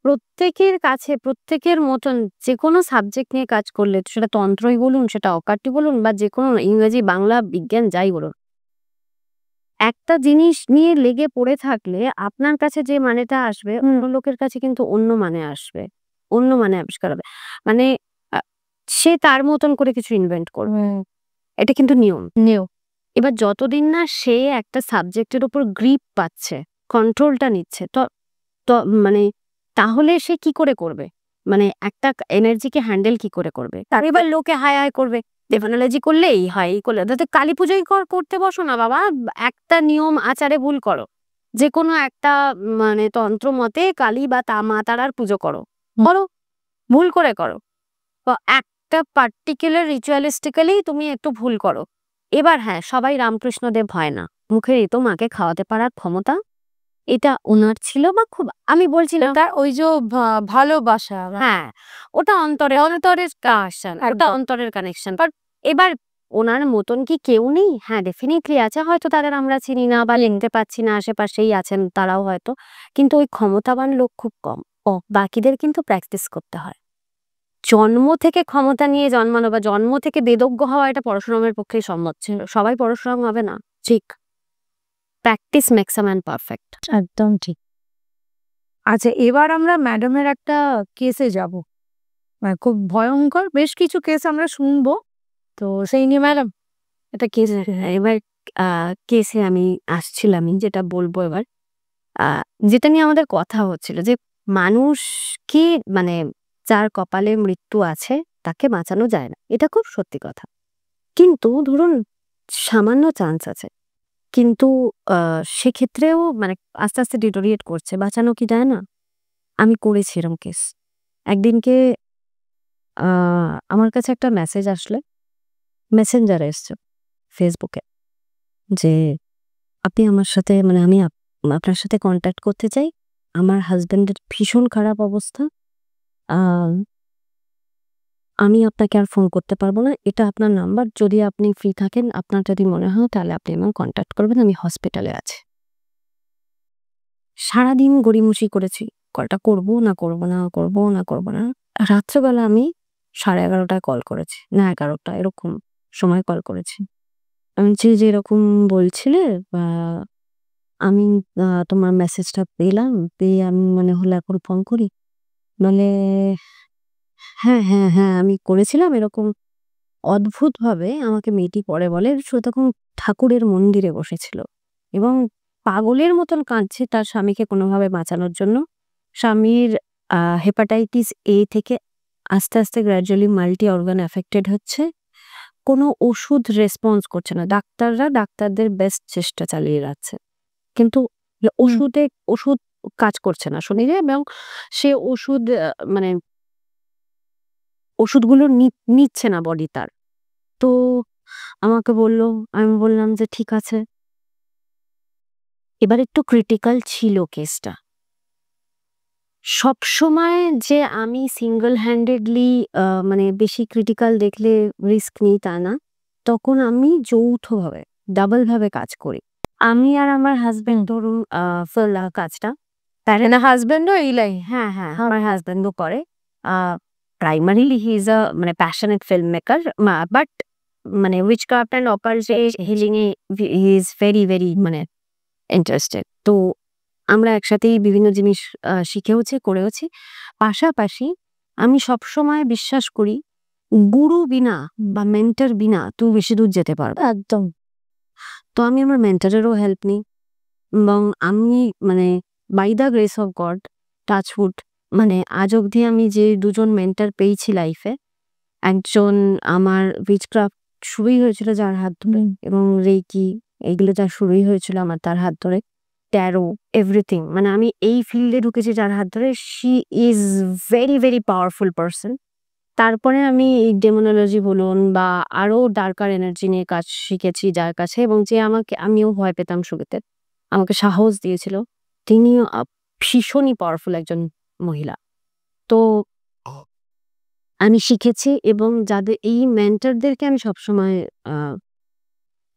প্রত্যেকের কাছে প্রত্যেকের মতন যে কোনো সাবজেক্ট নিয়ে কাজ করলে, সেটা তন্ত্রই বলুন, সেটা অকাট্য বলুন বা যে কোনো ইংরেজি, বাংলা, বিজ্ঞান যাই বলুন, একটা জিনিস নিয়ে লেগে পড়ে থাকলে আপনার কাছে যে মানেটা আসবে, অন্য লোকের কাছে কিন্তু অন্য মানে আসবে, অন্য মানে আবিষ্কার হবে। মানে সে তার মতন করে কিছু ইনভেন্ট করবে। এটা কিন্তু নিয়ম। এবার যতদিন না সে একটা সাবজেক্টের উপর গ্রিপ পাচ্ছে, কন্ট্রোলটা নিচ্ছে, তো মানে তাহলে সে কি করে করবে, মানে একটা এনার্জিকে হ্যান্ডেল কি করে করবে। তার এবার লোকে হায় হায় করবে, ডেমোনোলজি করলে এই হয়, এই করলে, তাতে কালী পুজোই করতে বসো না বাবা, একটা নিয়ম আচারে ভুল করো, যে কোনো একটা মানে তন্ত্র মতে কালী বা মা তারার পুজো করো, ভুল করে করো, বা একটা পার্টিকুলার রিচুয়ালিস্টিক্যালি তুমি একটু ভুল করো। এবার হ্যাঁ, সবাই রামকৃষ্ণদেব হয় না, মুখে তো মাকে খাওয়াতে পারার ক্ষমতা এটা ওনার ছিল, বা খুব আমি বলছিলাম তার ওই যে ভালোবাসা, হ্যাঁ, ওটা অন্তরের কানেকশন, ওটা অন্তরের কানেকশন। বাট এবার ওনার মতন কি কেউ নেই? হ্যাঁ, ডেফিনেটলি আছে, হয়তো তাদের আমরা চিনি না বা লিখতে পাচ্ছি না, আশেপাশেই আছেন তারাও হয়তো, কিন্তু ওই ক্ষমতাবান লোক খুব কম। বাকিদের কিন্তু প্র্যাকটিস করতে হয়। জন্ম থেকে ক্ষমতা নিয়ে জন্মানো বা জন্ম থেকে বেদজ্ঞ হওয়া, এটা পরশুরামের পক্ষেই সম্ভব ছিল। সবাই পরশুরাম হবে না, ঠিক। Practice makes a man perfect. একদম ঠিক। আচ্ছা, এবার আমরা ম্যাডামের একটা কেসে যাব। মানে খুব ভয়ঙ্কর বেশ কিছু কেস আমরা শুনবো, তো সেই নিয়ে ম্যাডাম এটা কেস। এবার কেসে আমি আসছিলামই, যেটা বলবো এবার, যেটা নিয়ে আমাদের কথা হচ্ছিল, যে মানুষকে মানে যার কপালে মৃত্যু আছে তাকে বাঁচানো যায় না, এটা খুব সত্যি কথা। কিন্তু ধরুন সামান্য চান্স আছে, কিন্তু সেক্ষেত্রেও মানে আস্তে আস্তে ডিটোরিয়েট করছে, বাঁচানো কি যায় না? আমি করেছি এরম কেস। একদিনকে আমার কাছে একটা মেসেজ আসলে, মেসেঞ্জারে এসছে ফেসবুকে, যে আপনি আমার সাথে মানে আমি আপনার সাথে কন্ট্যাক্ট করতে চাই, আমার হাজবেন্ডের ভীষণ খারাপ অবস্থা, আমি আপনাকে আর ফোন করতে পারবো না, এটা আপনার নাম্বার, যদি আপনি ফ্রি থাকেন, আপনার যদি মনে হয় তাহলে আপনি আমাকে কন্ট্যাক্ট করবেন, আমি হসপিটালে আছি। সারাদিন গড়িমসি করেছি, কলটা করবো না করবো না, করবো না করবো না। রাত্রেবেলা আমি 11:30টায় কল করেছি, না 11টা এরকম সময় কল করেছি। আমি যে এরকম বলছিলে, বা আমি তোমার মেসেজটা পেলাম, পেয়ে আমি মনে হলো এখন ফোন করি, মানে হ্যাঁ হ্যাঁ হ্যাঁ আমি করেছিলাম এরকম। অদ্ভুতভাবে আমাকে মেয়েটি পরে বলে, সে তখন ঠাকুরের মন্দিরে বসেছিল এবং পাগলের মতন কাঁদছে তার স্বামীকে কোনোভাবে বাঁচানোর জন্য। স্বামীর হেপাটাইটিস এ থেকে আস্তে আস্তে গ্র্যাজুয়ালি মাল্টি অর্গান অ্যাফেক্টেড হচ্ছে, কোনো ওষুধ রেসপন্স করছে না, ডাক্তারদের বেস্ট চেষ্টা চালিয়ে যাচ্ছে, কিন্তু ওষুধ কাজ করছে না শরীরে, এবং সে ওষুধ মানে ওষুধগুলো নিচ্ছে না বডি তার। তো আমাকে বলল, আমি বললাম যে ঠিক আছে। এবার একটু ক্রিটিক্যাল ছিল কেসটা। সবসময় যে আমি সিঙ্গল হ্যান্ডেডলি মানে বেশি ক্রিটিক্যাল দেখলে রিস্ক নিই তা না, তখন আমি যৌথভাবে ডাবল ভাবে কাজ করি। আমি আর আমার হাজবেন্ড ধরুন কাজটা, তার না হাজবেন্ডও ইলাই? হ্যাঁ হ্যাঁ আমার হাজবেন্ডও করে। প্রাইমারিলি হি ইজ আ মানে প্যাশনেট ফিল্ম মেকার, বাট মানে উইচক্রাফট অ্যান্ড অপারেট হিলিং এ হি ইজ ভেরি ভেরি মানে ইন্টারেস্টেড। তো আমরা একসাথেই বিভিন্ন জিনিস শিখেওছি, করেওছি। পাশাপাশি আমি সবসময় বিশ্বাস করি গুরু বিনা বা মেন্টর বিনা তুই বেশি দূর যেতে পারবে। একদম। তো আমি আমার মেন্টরেরও হেল্প নিই এবং আমি মানে by the grace of God, touch wood, মানে আজ অবধি আমি যে দুজন মেন্টর পেয়েছি লাইফে, একজন আমার উইচক্রাফট শুরুই হয়েছিল যার হাত ধরে, এবং রেকি এইগুলো যা শুরুই হয়েছিল আমার তার হাত ধরে, ট্যারো, এভরিথিং। মানে আমি এই ফিল্ডে ঢুকেছি যার হাত ধরে। She is very very powerful person. তারপরে আমি এই ডেমোনোলজি বলুন বা আরো ডার্কার এনার্জি নিয়ে কাজ শিখেছি যার কাছে, এবং যে আমাকে, আমিও ভয় পেতাম শুরুতে, আমাকে সাহস দিয়েছিল। তিনিও ভীষণই পাওয়ারফুল একজন মহিলা। তো আমি শিখেছি, এবং যাদের এই মেন্টরদেরকে আমি সবসময়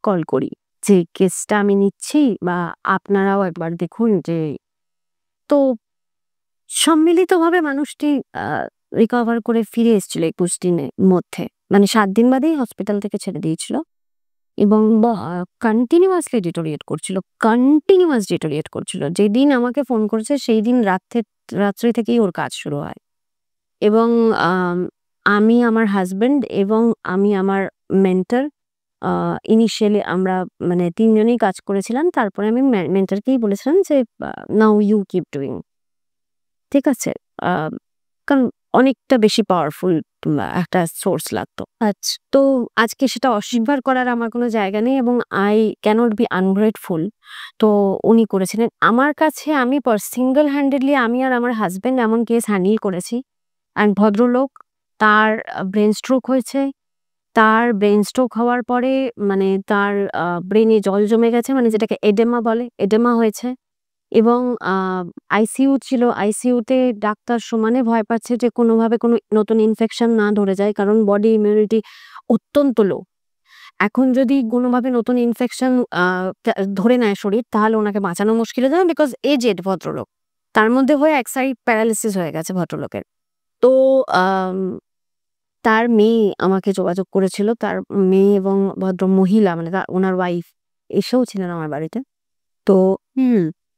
কল করি যে কেসটা আমি নিচ্ছি বা আপনারাও একবার দেখুন যে। তো সম্মিলিতভাবে মানুষটি রিকভার করে ফিরে এসেছিল 21 দিনের মধ্যে, মানে 7 দিন বাদেই হসপিটাল থেকে ছেড়ে দিয়েছিল, এবং কন্টিনিউয়াসলি ডিটোরিয়েট করছিল। যেদিন আমাকে ফোন করেছে সেই দিন রাত্রি থেকেই ওর কাজ শুরু হয়। এবং আমি, আমার হাজবেন্ড এবং আমি আমার মেন্টর, ইনিশিয়ালি আমরা মানে 3 জনেই কাজ করেছিলাম। তারপরে আমি মেন্টরকেই বলেছিলাম যে নাও ইউ কিপ ডুইং, ঠিক আছে? কারণ অনেকটা বেশি পাওয়ারফুল একটা সোর্স লাগতো। আচ্ছা। তো আজকে সেটা অস্বীকার করার আমার কোনো জায়গা নেই, এবং আই ক্যানট বি আনগ্রেটফুল। তো উনি করেছিলেন আমার কাছে। আমি সিঙ্গল হ্যান্ডেডলি আমি আর আমার হাজবেন্ড এমন কেস হ্যান্ডেল করেছি। অ্যান্ড ভদ্রলোক, তার ব্রেন স্ট্রোক হয়েছে। তার ব্রেন স্ট্রোক হওয়ার পরে মানে তার ব্রেনে জল জমে গেছে, মানে যেটাকে এডেমা বলে, এডেমা হয়েছে। এবং আইসিইউ ছিল। আইসিইউতে ডাক্তার সমানে ভয় পাচ্ছে যে কোনোভাবে কোনো নতুন ইনফেকশন না ধরে যায়, কারণ বডি ইমিউনিটি অত্যন্ত লো। এখন যদি কোনোভাবে নতুন ইনফেকশন ধরে নেয় শরীর, তাহলে ওনাকে বাঁচানো মুশকিল হয়ে যাবে, বিকজ এজেড ভদ্রলোক। তার মধ্যে হয়ে এক সাইড প্যারালিসিস হয়ে গেছে ভদ্রলোকের। তো তার মেয়ে আমাকে যোগাযোগ করেছিল। তার মেয়ে এবং ভদ্র মহিলা মানে ওনার ওয়াইফ এসেও ছিলেন আমার বাড়িতে। তো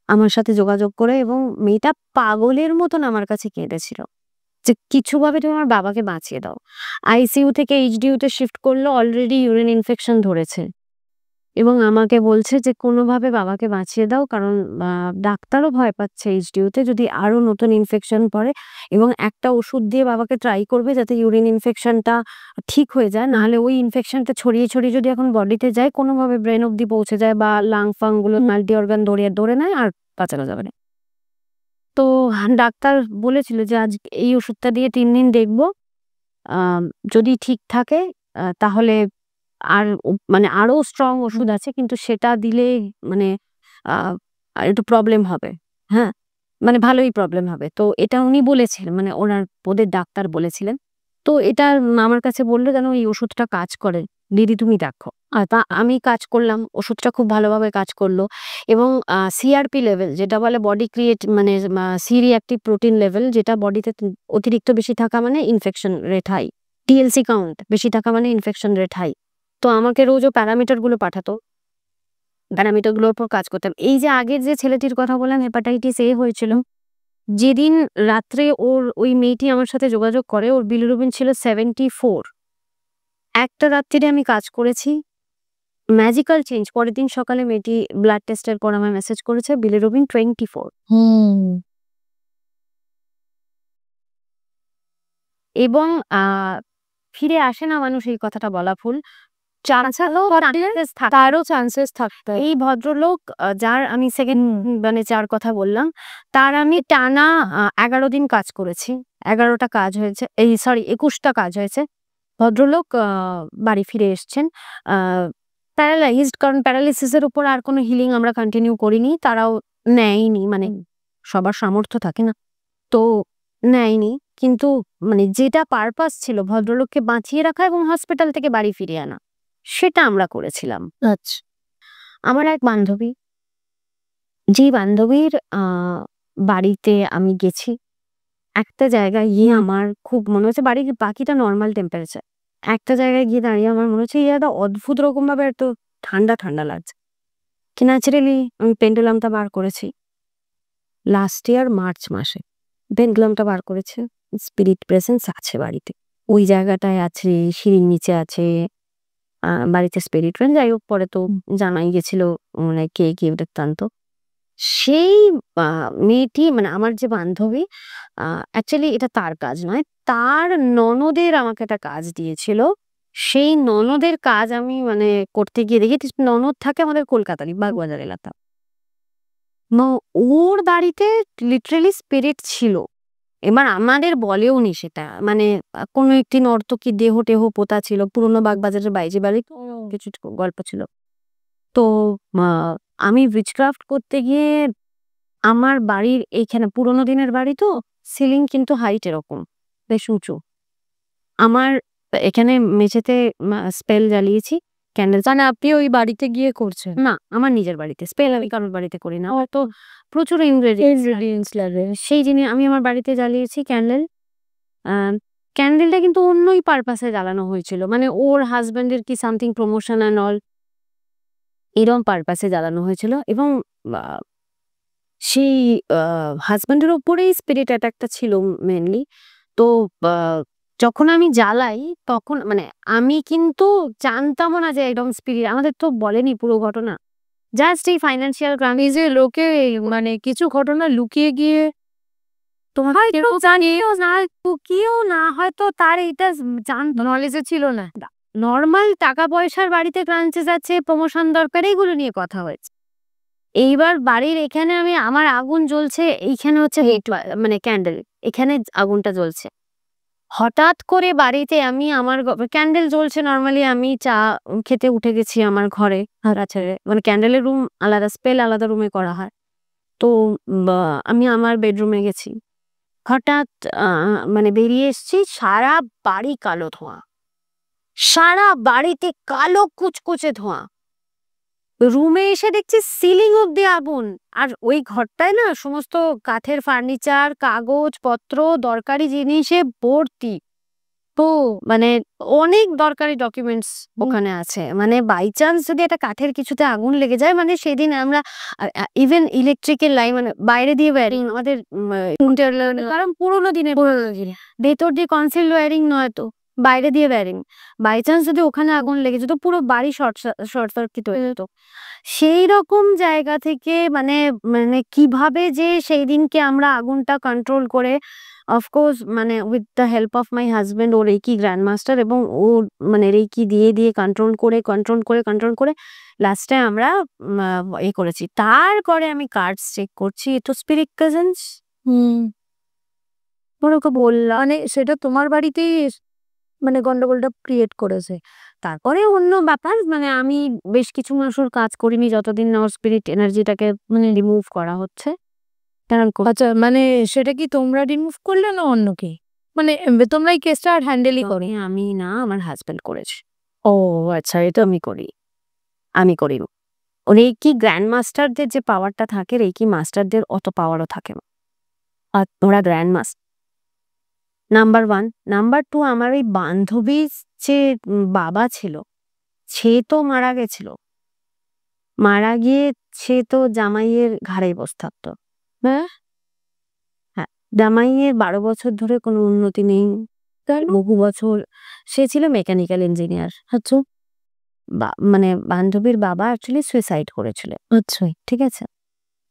আমার সাথে যোগাযোগ করে, এবং মেয়েটা পাগলের মতন আমার কাছে কেঁদেছিল যে কিছুভাবে তুমি আমার বাবাকে বাঁচিয়ে দাও। আইসিইউ থেকে এইচডিইউ তে শিফট করলো, অলরেডি ইউরিন ইনফেকশন ধরেছে, এবং আমাকে বলছে যে কোনোভাবে বাবাকে বাঁচিয়ে দাও, কারণ ডাক্তারও ভয় পাচ্ছে এইচডিইউ তে যদি আরো নতুন ইনফেকশন পড়ে, এবং একটা ওষুধ দিয়ে বাবাকে ট্রাই করবে যাতে ইউরিন ইনফেকশনটা ঠিক হয়ে যায়, নাহলে ওই ইনফেকশনটা ছড়িয়ে ছড়িয়ে যদি এখন বডিতে যায়, কোনোভাবে ব্রেন অব্দি পৌঁছে যায় বা লাং ফাং গুলো মাল্টি অর্গান ধরে নেয়, আর বাঁচানো যাবে না। তো ডাক্তার বলেছিল যে আজ এই ওষুধটা দিয়ে 3 দিন দেখবো, যদি ঠিক থাকে তাহলে আর মানে আরো স্ট্রং ওষুধ আছে, কিন্তু সেটা দিলে মানে একটু প্রবলেম হবে। হ্যাঁ, মানে ভালোই প্রবলেম হবে। তো এটা উনি বলেছিলেন, মানে ওদের ডাক্তার বলেছিলেন। তো এটা আমার কাছে বললো যেন এই ওষুধটা কাজ করে, দিদি তুমি দেখো। তা আমি কাজ করলাম, ওষুধটা খুব ভালোভাবে কাজ করলো। এবং সিআরপি লেভেল যেটা বলে বডি ক্রিয়েট মানে সি রিঅ্যাক্টিভ প্রোটিন লেভেল, যেটা বডিতে অতিরিক্ত বেশি থাকা মানে infection rate high. TLC count বেশি থাকা মানে ইনফেকশন রেট হাই। তো আমাকে রোজও প্যারামিটার গুলো পাঠাতো, প্যারামিটার গুলোর উপর কাজ করতাম। এই যে আগের যে ছেলেটির কথা বললাম হেপাটাইটিস এ হয়েছিল, যেদিন রাত্রে ওই মেয়েটি আমার সাথে যোগাযোগ করে, ওর বিলিরুবিন ছিল 74। একটা রাত্রিরে আমি কাজ করেছি, ম্যাজিক্যাল চেঞ্জ। পরের দিন সকালে মেয়েটি ব্লাড টেস্টের পর আমায় মেসেজ করেছে বিলিরুবিন 24। এবং ফিরে আসে না মানুষ, এই কথাটা বলা ভুল। তারও চান্সেস থাকতে। এই ভদ্রলোক যার আমি সেকেন্ড মানে যার কথা বললাম, তার আমি টানা 11 দিন কাজ করেছি। 11টা কাজ হয়েছে, 21টা কাজ হয়েছে। ভদ্রলোক বাড়ি ফিরে এসছেন প্যারালাইজড, কারণ প্যারালিসিসের উপর আর কোনো হিলিং আমরা কন্টিনিউ করিনি, তারাও নেয়নি, মানে সবার সামর্থ্য থাকে না, তো নেয়নি। কিন্তু মানে যেটা পারপাস ছিল ভদ্রলোককে বাঁচিয়ে রাখা এবং হসপিটাল থেকে বাড়ি ফিরিয়ে আনা, সেটা আমরা করেছিলাম। আচ্ছা। আমার এক বান্ধবী, যে বান্ধবীর বাড়িতে আমি গেছি, একটা জায়গায় গিয়ে আমার খুব মনে হচ্ছে বাড়ির বাকিটা নর্মাল টেম্পারেচার, একটা জায়গায় গিয়ে দাঁড়িয়ে আমার মনে হচ্ছে একটা অদ্ভুত রকম ভাবে এত ঠান্ডা ঠান্ডা লাগছে। কি ন্যাচারালি আমি পেন্ডুলামটা বার করেছি লাস্ট ইয়ার মার্চ মাসে। পেন্ডুলামটা বার করেছে, স্পিরিট প্রেজেন্স আছে বাড়িতে, ওই জায়গাটায় আছে, সিঁড়ির নিচে আছে। বাড়িতে স্পিরিট ফ্রেন্ড যাই হোক, পরে তো জানাই গেছিল মানে কে কি বৃত্তান্ত। সেই মেয়েটি মানে আমার যে বান্ধবী, অ্যাকচুয়ালি এটা তার কাজ নয়, তার ননদের আমাকে একটা কাজ দিয়েছিল। সেই ননদের কাজ আমি মানে করতে গিয়ে দেখি ননদ থাকে আমাদের কলকাতারই বাগবাজার এলাকা। ওর বাড়িতে লিটারেলি স্পিরিট ছিল। এবার আমাদের বলেওনি সেটা, মানে কোনো একটি নর্তকী দেহ টেহ পোতা ছিল, পুরোনো বাগবাজারের বাইরে বাড়ি কিছু গল্প ছিল। তো আমি উইচক্রাফট করতে গিয়ে আমার বাড়ির এইখানে পুরোনো দিনের বাড়ি তো, সিলিং কিন্তু হাইট এরকম বেশ উঁচু। আমার এখানে মেঝেতে স্পেল জ্বালিয়েছি ক্যান্ডেল। মানে আপনি ওই বাড়িতে গিয়ে করছেন? না, আমার নিজের বাড়িতে স্পেল আমি কারোর বাড়িতে করি না, হয়তো প্রচুর ইনগ্রেডিয়েন্টস লাগে। সেই জিনিস আমি আমার বাড়িতে জ্বালিয়েছি ক্যান্ডেল। ক্যান্ডেলটা কিন্তু অন্যই পারপাসে জ্বালানো হয়েছিল, মানে ওর হাজব্যান্ডের কি সামথিং প্রমোশন অ্যান্ড অল এরকম পারপাসে জ্বালানো হয়েছিল। এবং সেই হাজব্যান্ডের ওপরেই স্পিরিট অ্যাটাকটা ছিল মেনলি। তো যখন আমি জ্বালাই তখন মানে আমি কিন্তু জানতামও না যে একদম স্পিরিট, আমাদের তো বলেনি পুরো ঘটনা, জাস্ট এই ফাইন্যান্সিয়াল ক্রাইম। এই যে লোকে মানে কিছু ঘটনা লুকিয়ে গিয়ে তোমার লুকিয়েও না, হয়তো তার এটা জানতো, নলেজে ছিল না। নর্মাল টাকা পয়সার বাড়িতে ক্রাঞ্চেস আছে, প্রমোশন দরকার, এইগুলো নিয়ে কথা হয়েছে। এইবার বাড়ির এখানে আমি আমার আগুন জ্বলছে, এইখানে হচ্ছে মানে ক্যান্ডেল, এখানে আগুনটা জ্বলছে। হঠাৎ করে বাড়িতে আমি আমার ক্যান্ডেল জ্বলছে, নর্মালি আমি চা খেতে উঠে গেছি আমার ঘরে, ছেড়ে মানে ক্যান্ডেলের রুম আলাদা, স্পেল আলাদা রুমে করা হয়। তো আমি আমার বেডরুমে গেছি, হঠাৎ মানে বেরিয়ে এসছি, সারা বাড়ি কালো ধোঁয়া, সারা বাড়িতে কালো কুচকুচে ধোঁয়া। রুমে এসে দেখছি সিলিং অব্দি আগুন, আর ওই ঘরটায় না সমস্ত কাঠের ফার্নিচার, কাগজ পত্র, দরকারি জিনিসে ভর্তি। তো মানে অনেক দরকারি ডকুমেন্টস ওখানে আছে, মানে বাই চান্স যদি একটা কাঠের কিছুতে আগুন লেগে যায়, মানে সেদিন আমরা ইভেন ইলেকট্রিকের লাইন মানে বাইরে দিয়ে ওয়্যারিং আমাদের, কারণ পুরোনো দিনের ভেতর দিয়ে কনসিল ওয়্যারিং নয় তো, বাইরে দিয়ে ওয়্যারিং। বাই চান্স যদি ওখানে আগুন লেগে যেত, পুরো বাড়ি শর্ট সার্কিট হয়ে যেত। সেই রকম জায়গা থেকে মানে মানে কিভাবে যে সেই দিনকে আমরা আগুনটা কন্ট্রোল করে, অফকোর্স মানে with the help of my husband, ও রেকি গ্র্যান্ড মাস্টার, এবং ও মানে রেকি দিয়ে দিয়ে কন্ট্রোল করে লাস্টে আমরা এ করেছি। তারপরে আমি কার্ডস চেক করছি, তো স্পিরিট প্রেজেন্স ওকে বললাম, মানে সেটা তোমার বাড়িতেই মানে গন্ডগোলটা ক্রিয়েট করেছে। তারপরে অন্য ব্যাপার, মানে আমি বেশ কিছু মাসের কাজ করিনি যতদিন না ওর স্পিরিট এনার্জিটাকে মানে রিমুভ করা হচ্ছে। আচ্ছা, মানে সেটা কি তোমরা রিমুভ করলে না অন্য কে? মানে তোমরা এই কেসটা আর হ্যান্ডেলই করো? আমি না, আমার হাজব্যান্ড করেছে। ও আচ্ছা, এটা আমি করি রেকি গ্র্যান্ড মাস্টারদের যে পাওয়ারটা থাকে, রেকি মাস্টারদের অত পাওয়ারও থাকে না, আর ওরা গ্র্যান্ড মাস্টার। নাম্বার 1, নাম্বার 2, আমার ওই বান্ধবীর যে বাবা ছিল, সে তো মারা গেছিল, মারা গিয়ে সে তো জামাইয়ের ঘাড়ে বসে থাকতো। হ্যাঁ, জামাইয়ের 12 বছর ধরে কোনো উন্নতি নেই, বহু বছর সে ছিল মেকানিক্যাল ইঞ্জিনিয়ার। আচ্ছা মানে বান্ধবীর বাবা অ্যাকচুয়ালি সুইসাইড করেছিল, আচ্ছা ঠিক আছে।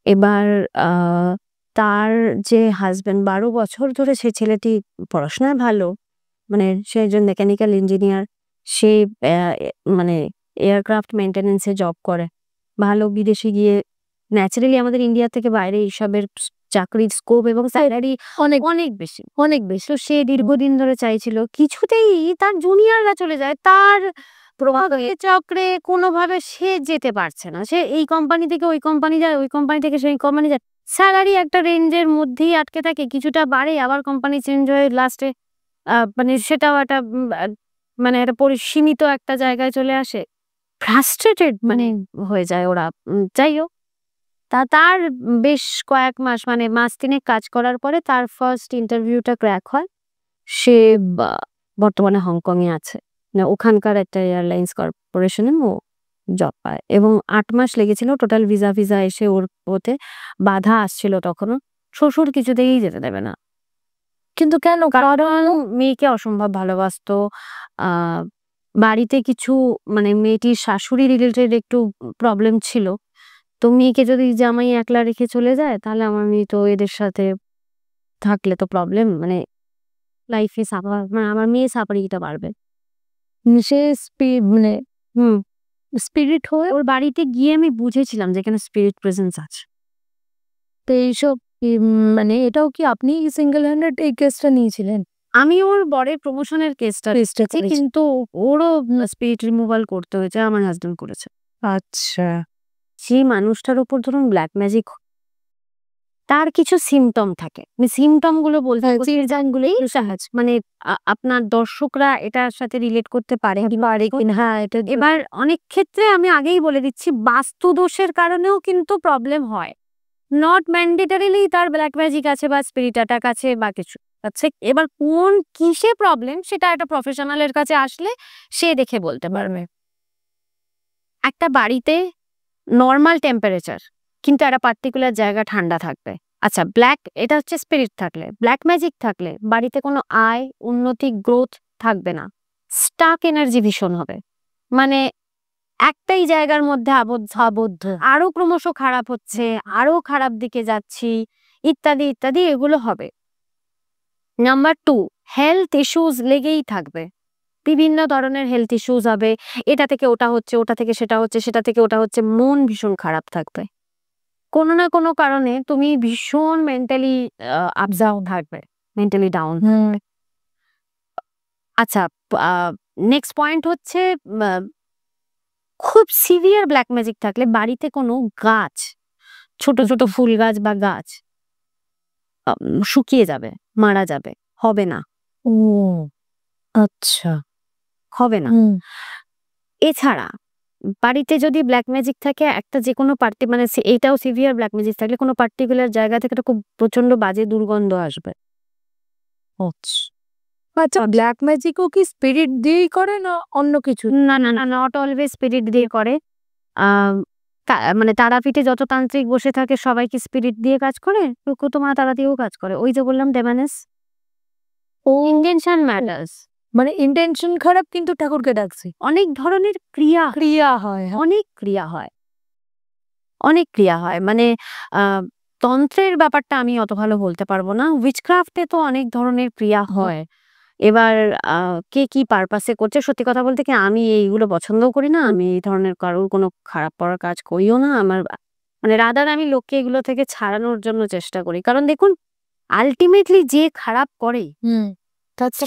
এবার তার যে হাজব্যান্ড 12 বছর ধরে, সে ছেলেটি পড়াশোনায় ভালো, মানে সে একজন মেকানিক্যাল ইঞ্জিনিয়ার, সে মানে এয়ারক্রাফট মেনটেন্যান্সে জব করে, ভালো, বিদেশে গিয়ে ন্যাচারালি আমাদের ইন্ডিয়া থেকে বাইরে এইসবের চাকরির স্কোপ এবং স্যালারি অনেক অনেক বেশি। তো সে দীর্ঘদিন ধরে চাইছিল, কিছুতেই তার জুনিয়ররা চলে যায়, তার প্রভাবে চক্রে কোনোভাবে সে যেতে পারছে না, সে এই কোম্পানি থেকে ওই কোম্পানি যায়, ওই কোম্পানি থেকে সেই কোম্পানি যায়, স্যালারি একটা রেঞ্জের মধ্যেই আটকে থাকে, কিছুটা বাড়ে আবার কোম্পানি চেঞ্জ হয়ে লাস্টে মানে সেটাও একটা মানে একটা পরিসীমিত একটা জায়গায় চলে আসে, ফ্রাস্ট্রেটেড মানে হয়ে যায় ওরা। যাই হোক, তার বেশ কয়েক মাস মানে মাস 3 কাজ করার পরে তার ফার্স্ট ইন্টারভিউটা ক্র্যাক হয়। সে বর্তমানে হংকং এ আছে। না ওখানকার একটা এয়ারলাইন্স কর্পোরেশনে ও জব পায় এবং 8 মাস লেগেছিল টোটাল ভিসা এসে ওর ওতে বাধা আসছিল তখনও। শ্বশুর কিছুতেই যেতে দেবে না। কিন্তু কেন? কারণ মেয়েকে অসম্ভব ভালোবাসতো। বাড়িতে কিছু মানে মেয়েটির শাশুড়ি রিলেটেড একটু প্রবলেম ছিল। তো মেয়েকে যদি জামাই একলা রেখে চলে যায় তাহলে আমার মেয়ে তো এদের সাথে থাকলে তো প্রবলেম মানে লাইফে মানে আমার মেয়ে সাফারিংটা বাড়বে। সে মানে হুম স্পিরিট হয়ে ওর বাড়িতে গিয়ে আমি বুঝেছিলাম যে এখানে স্পিরিট প্রেজেন্স আছে। তো এইসব মানে এটাও কি আপনি সিঙ্গেল হ্যান্ডেড এই কেসটা নিয়েছিলেন? আমি ওর বরের প্রমোশনের কেসটা কিন্তু ওরও স্পিরিট রিমুভাল করতে হয়েছে, আমার হাজবেন্ড করেছে। আচ্ছা। যে মানুষটার উপর ধরুন ব্ল্যাক ম্যাজিক তার কিছু সিমটম থাকে। সিমটম গুলো বলতে মানে আপনার দর্শকরা এটার সাথে রিলেট করতে পারে কিনা। হ্যাঁ, এটা এবার অনেক ক্ষেত্রে আমি আগেই বলে দিচ্ছি বাস্তু দোষের কারণেও কিন্তু প্রবলেম হয়। নট ম্যান্ডেটরিলি তার ব্ল্যাক ম্যাজিক আছে বা স্পিরিট অ্যাটাক আছে বা কিছু আছে। এবার কোন কিসে প্রবলেম সেটা একটা প্রফেশনালের কাছে আসলে সে দেখে বলতে পারবে। একটা বাড়িতে নর্মাল টেম্পারেচার কিন্তু একটা পার্টিকুলার জায়গা ঠান্ডা থাকবে। আচ্ছা এটা হচ্ছে স্পিরিট থাকলে, ব্ল্যাক ম্যাজিক থাকলে বাড়িতে কোনো আয় উন্নতি গ্রোথ থাকবে না। স্টাক এনার্জি ভীষণ হবে, মানে একটাই জায়গার মধ্যে আবদ্ধ আরো ক্রমশ খারাপ হচ্ছে, আরো খারাপ দিকে যাচ্ছি ইত্যাদি ইত্যাদি এগুলো হবে। নাম্বার 2, হেলথ ইস্যুস লেগেই থাকবে। বিভিন্ন ধরনের হেলথ ইস্যুস হবে, এটা থেকে ওটা হচ্ছে, ওটা থেকে সেটা হচ্ছে, সেটা থেকে ওটা হচ্ছে, মন ভীষণ খারাপ থাকবে। কোনো না কোনো কারণে তুমি ভীষণ মেন্টালি আপডাউন থাকবে, মেন্টালি ডাউন। আচ্ছা, নেক্সট পয়েন্ট হচ্ছে খুব সিভিয়ার ব্ল্যাক ম্যাজিক থাকলে বাড়িতে কোনো গাছ, ছোট ছোট ফুল গাছ বা গাছ শুকিয়ে যাবে, মারা যাবে, হবে না। ও আচ্ছা, হবে না। এছাড়া বাড়িতে যদি ব্ল্যাক ম্যাজিক থাকে একটা যে কোনো পার্টি মানে এইটাও সিভিয়ার ব্ল্যাক ম্যাজিক থাকলে কোনো পার্টিকুলার জায়গা থেকে একটা খুব প্রচন্ড বাজে দুর্গন্ধ আসবে। আচ্ছা, ব্ল্যাক ম্যাজিকও কি স্পিরিট দিয়েই করে না অন্য কিছু? না না না, নট অলওয়েজ স্পিরিট দিয়ে করে। মানে তারাপীঠে যত তান্ত্রিক বসে থাকে সবাই কি স্পিরিট দিয়ে কাজ করে? মা তারা দিয়েও কাজ করে। ওই যে বললাম ডেমানেস, ইন্টেনশন ম্যাটার্স। মানে ইন্টেনশন খারাপ কিন্তু ঠাকুরকে ডাকছি। অনেক ধরনের ক্রিয়া হয়, অনেক ক্রিয়া হয়, অনেক ক্রিয়া হয়। মানে তন্ত্রের ব্যাপারটা আমি অত ভালো বলতে পারবো না। উইচক্রাফটে তো অনেক ধরনের ক্রিয়া হয়। এবার কে কি পারপাসে করছে, সত্যি কথা বলতে কি আমি এইগুলো পছন্দও করি না। আমি এই ধরনের কারোর কোনো খারাপ করার কাজ করিও না। আমার মানে রাদার আমি লোককে এগুলো থেকে ছাড়ানোর জন্য চেষ্টা করি। কারণ দেখুন আলটিমেটলি যে খারাপ করে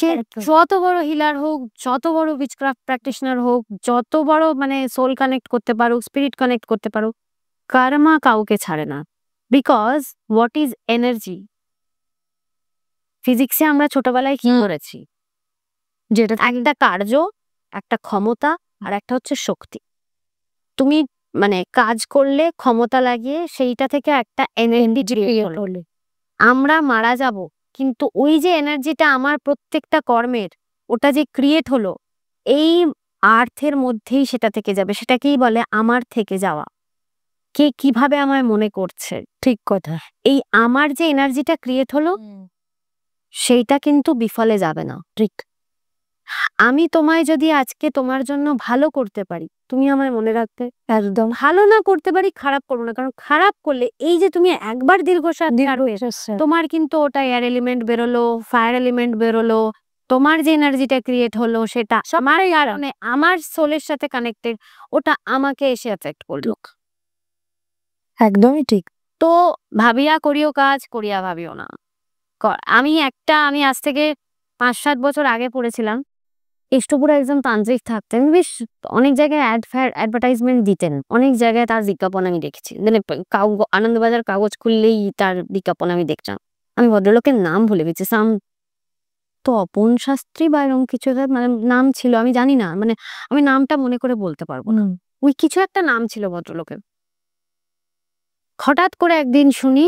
সে যত বড় হিলার হোক, যত বড় উইচক্রাফট প্র্যাকটিশনার হোক, যত বড় মানে সোল কানেক্ট করতে পারুক, স্পিরিট কানেক্ট করতে পারুক, কার্মা কাউকে ছাড়ে না। Because what is energy? ফিজিক্সে আমরা ছোটবেলায় কি করেছি? যেটা একটা কার্য, একটা ক্ষমতা আর একটা হচ্ছে শক্তি। তুমি মানে কাজ করলে ক্ষমতা লাগিয়ে সেইটা থেকে একটা এনার্জি ক্রিয়েট হলো। আমরা মারা যাব কিন্তু ওই যে এনার্জিটা আমার প্রত্যেকটা কর্মের ওটা যে ক্রিয়েট হলো এই আর্থের মধ্যেই সেটা থেকে যাবে। সেটাকেই বলে আমার থেকে যাওয়া। কে কিভাবে আমায় মনে করছে, ঠিক কথা। এই আমার যে এনার্জিটা ক্রিয়েট হলো সেইটা কিন্তু বিফলে যাবে না। ঠিক, আমি তোমায় যদি আজকে তোমার জন্য ভালো করতে পারি তুমি আমায় মনে রাখবে। একদম ভালো না করতে পারি খারাপ করবো না, কারণ খারাপ করলে এই যে তুমি একবার দীর্ঘশ্বাস তোমার কিন্তু ওটা এয়ার এলিমেন্ট বেরোলো, ফায়ার এলিমেন্ট বেরোলো, তোমার যে এনার্জিটা ক্রিয়েট হলো সেটা আমার কারণে আমার সোলের সাথে কানেক্টেড, ওটা আমাকে এসে এফেক্ট করলো। একদমই ঠিক। তো ভাবিয়া করিও কাজ, করিয়া ভাবিও না। আমি আজ থেকে 5-7 বছর আগে পড়েছিলাম, কেষ্টপুরে একজন তান্ত্রিক থাকতেন, বেশ অনেক জায়গায় অ্যাডভার্টাইজমেন্ট দিতেন, অনেক জায়গায় তার বিজ্ঞাপন আমি দেখেছি। মানে আনন্দবাজার কাগজ খুললেই তার বিজ্ঞাপন আমি দেখতাম। আমি ভদ্রলোকের নাম ভুলে গেছি, তপন শাস্ত্রী বা এরকম কিছু মানে নাম ছিল, আমি জানি না, মানে আমি নামটা মনে করে বলতে পারবো না। ওই কিছু একটা নাম ছিল ভদ্রলোকের। হঠাৎ করে একদিন শুনি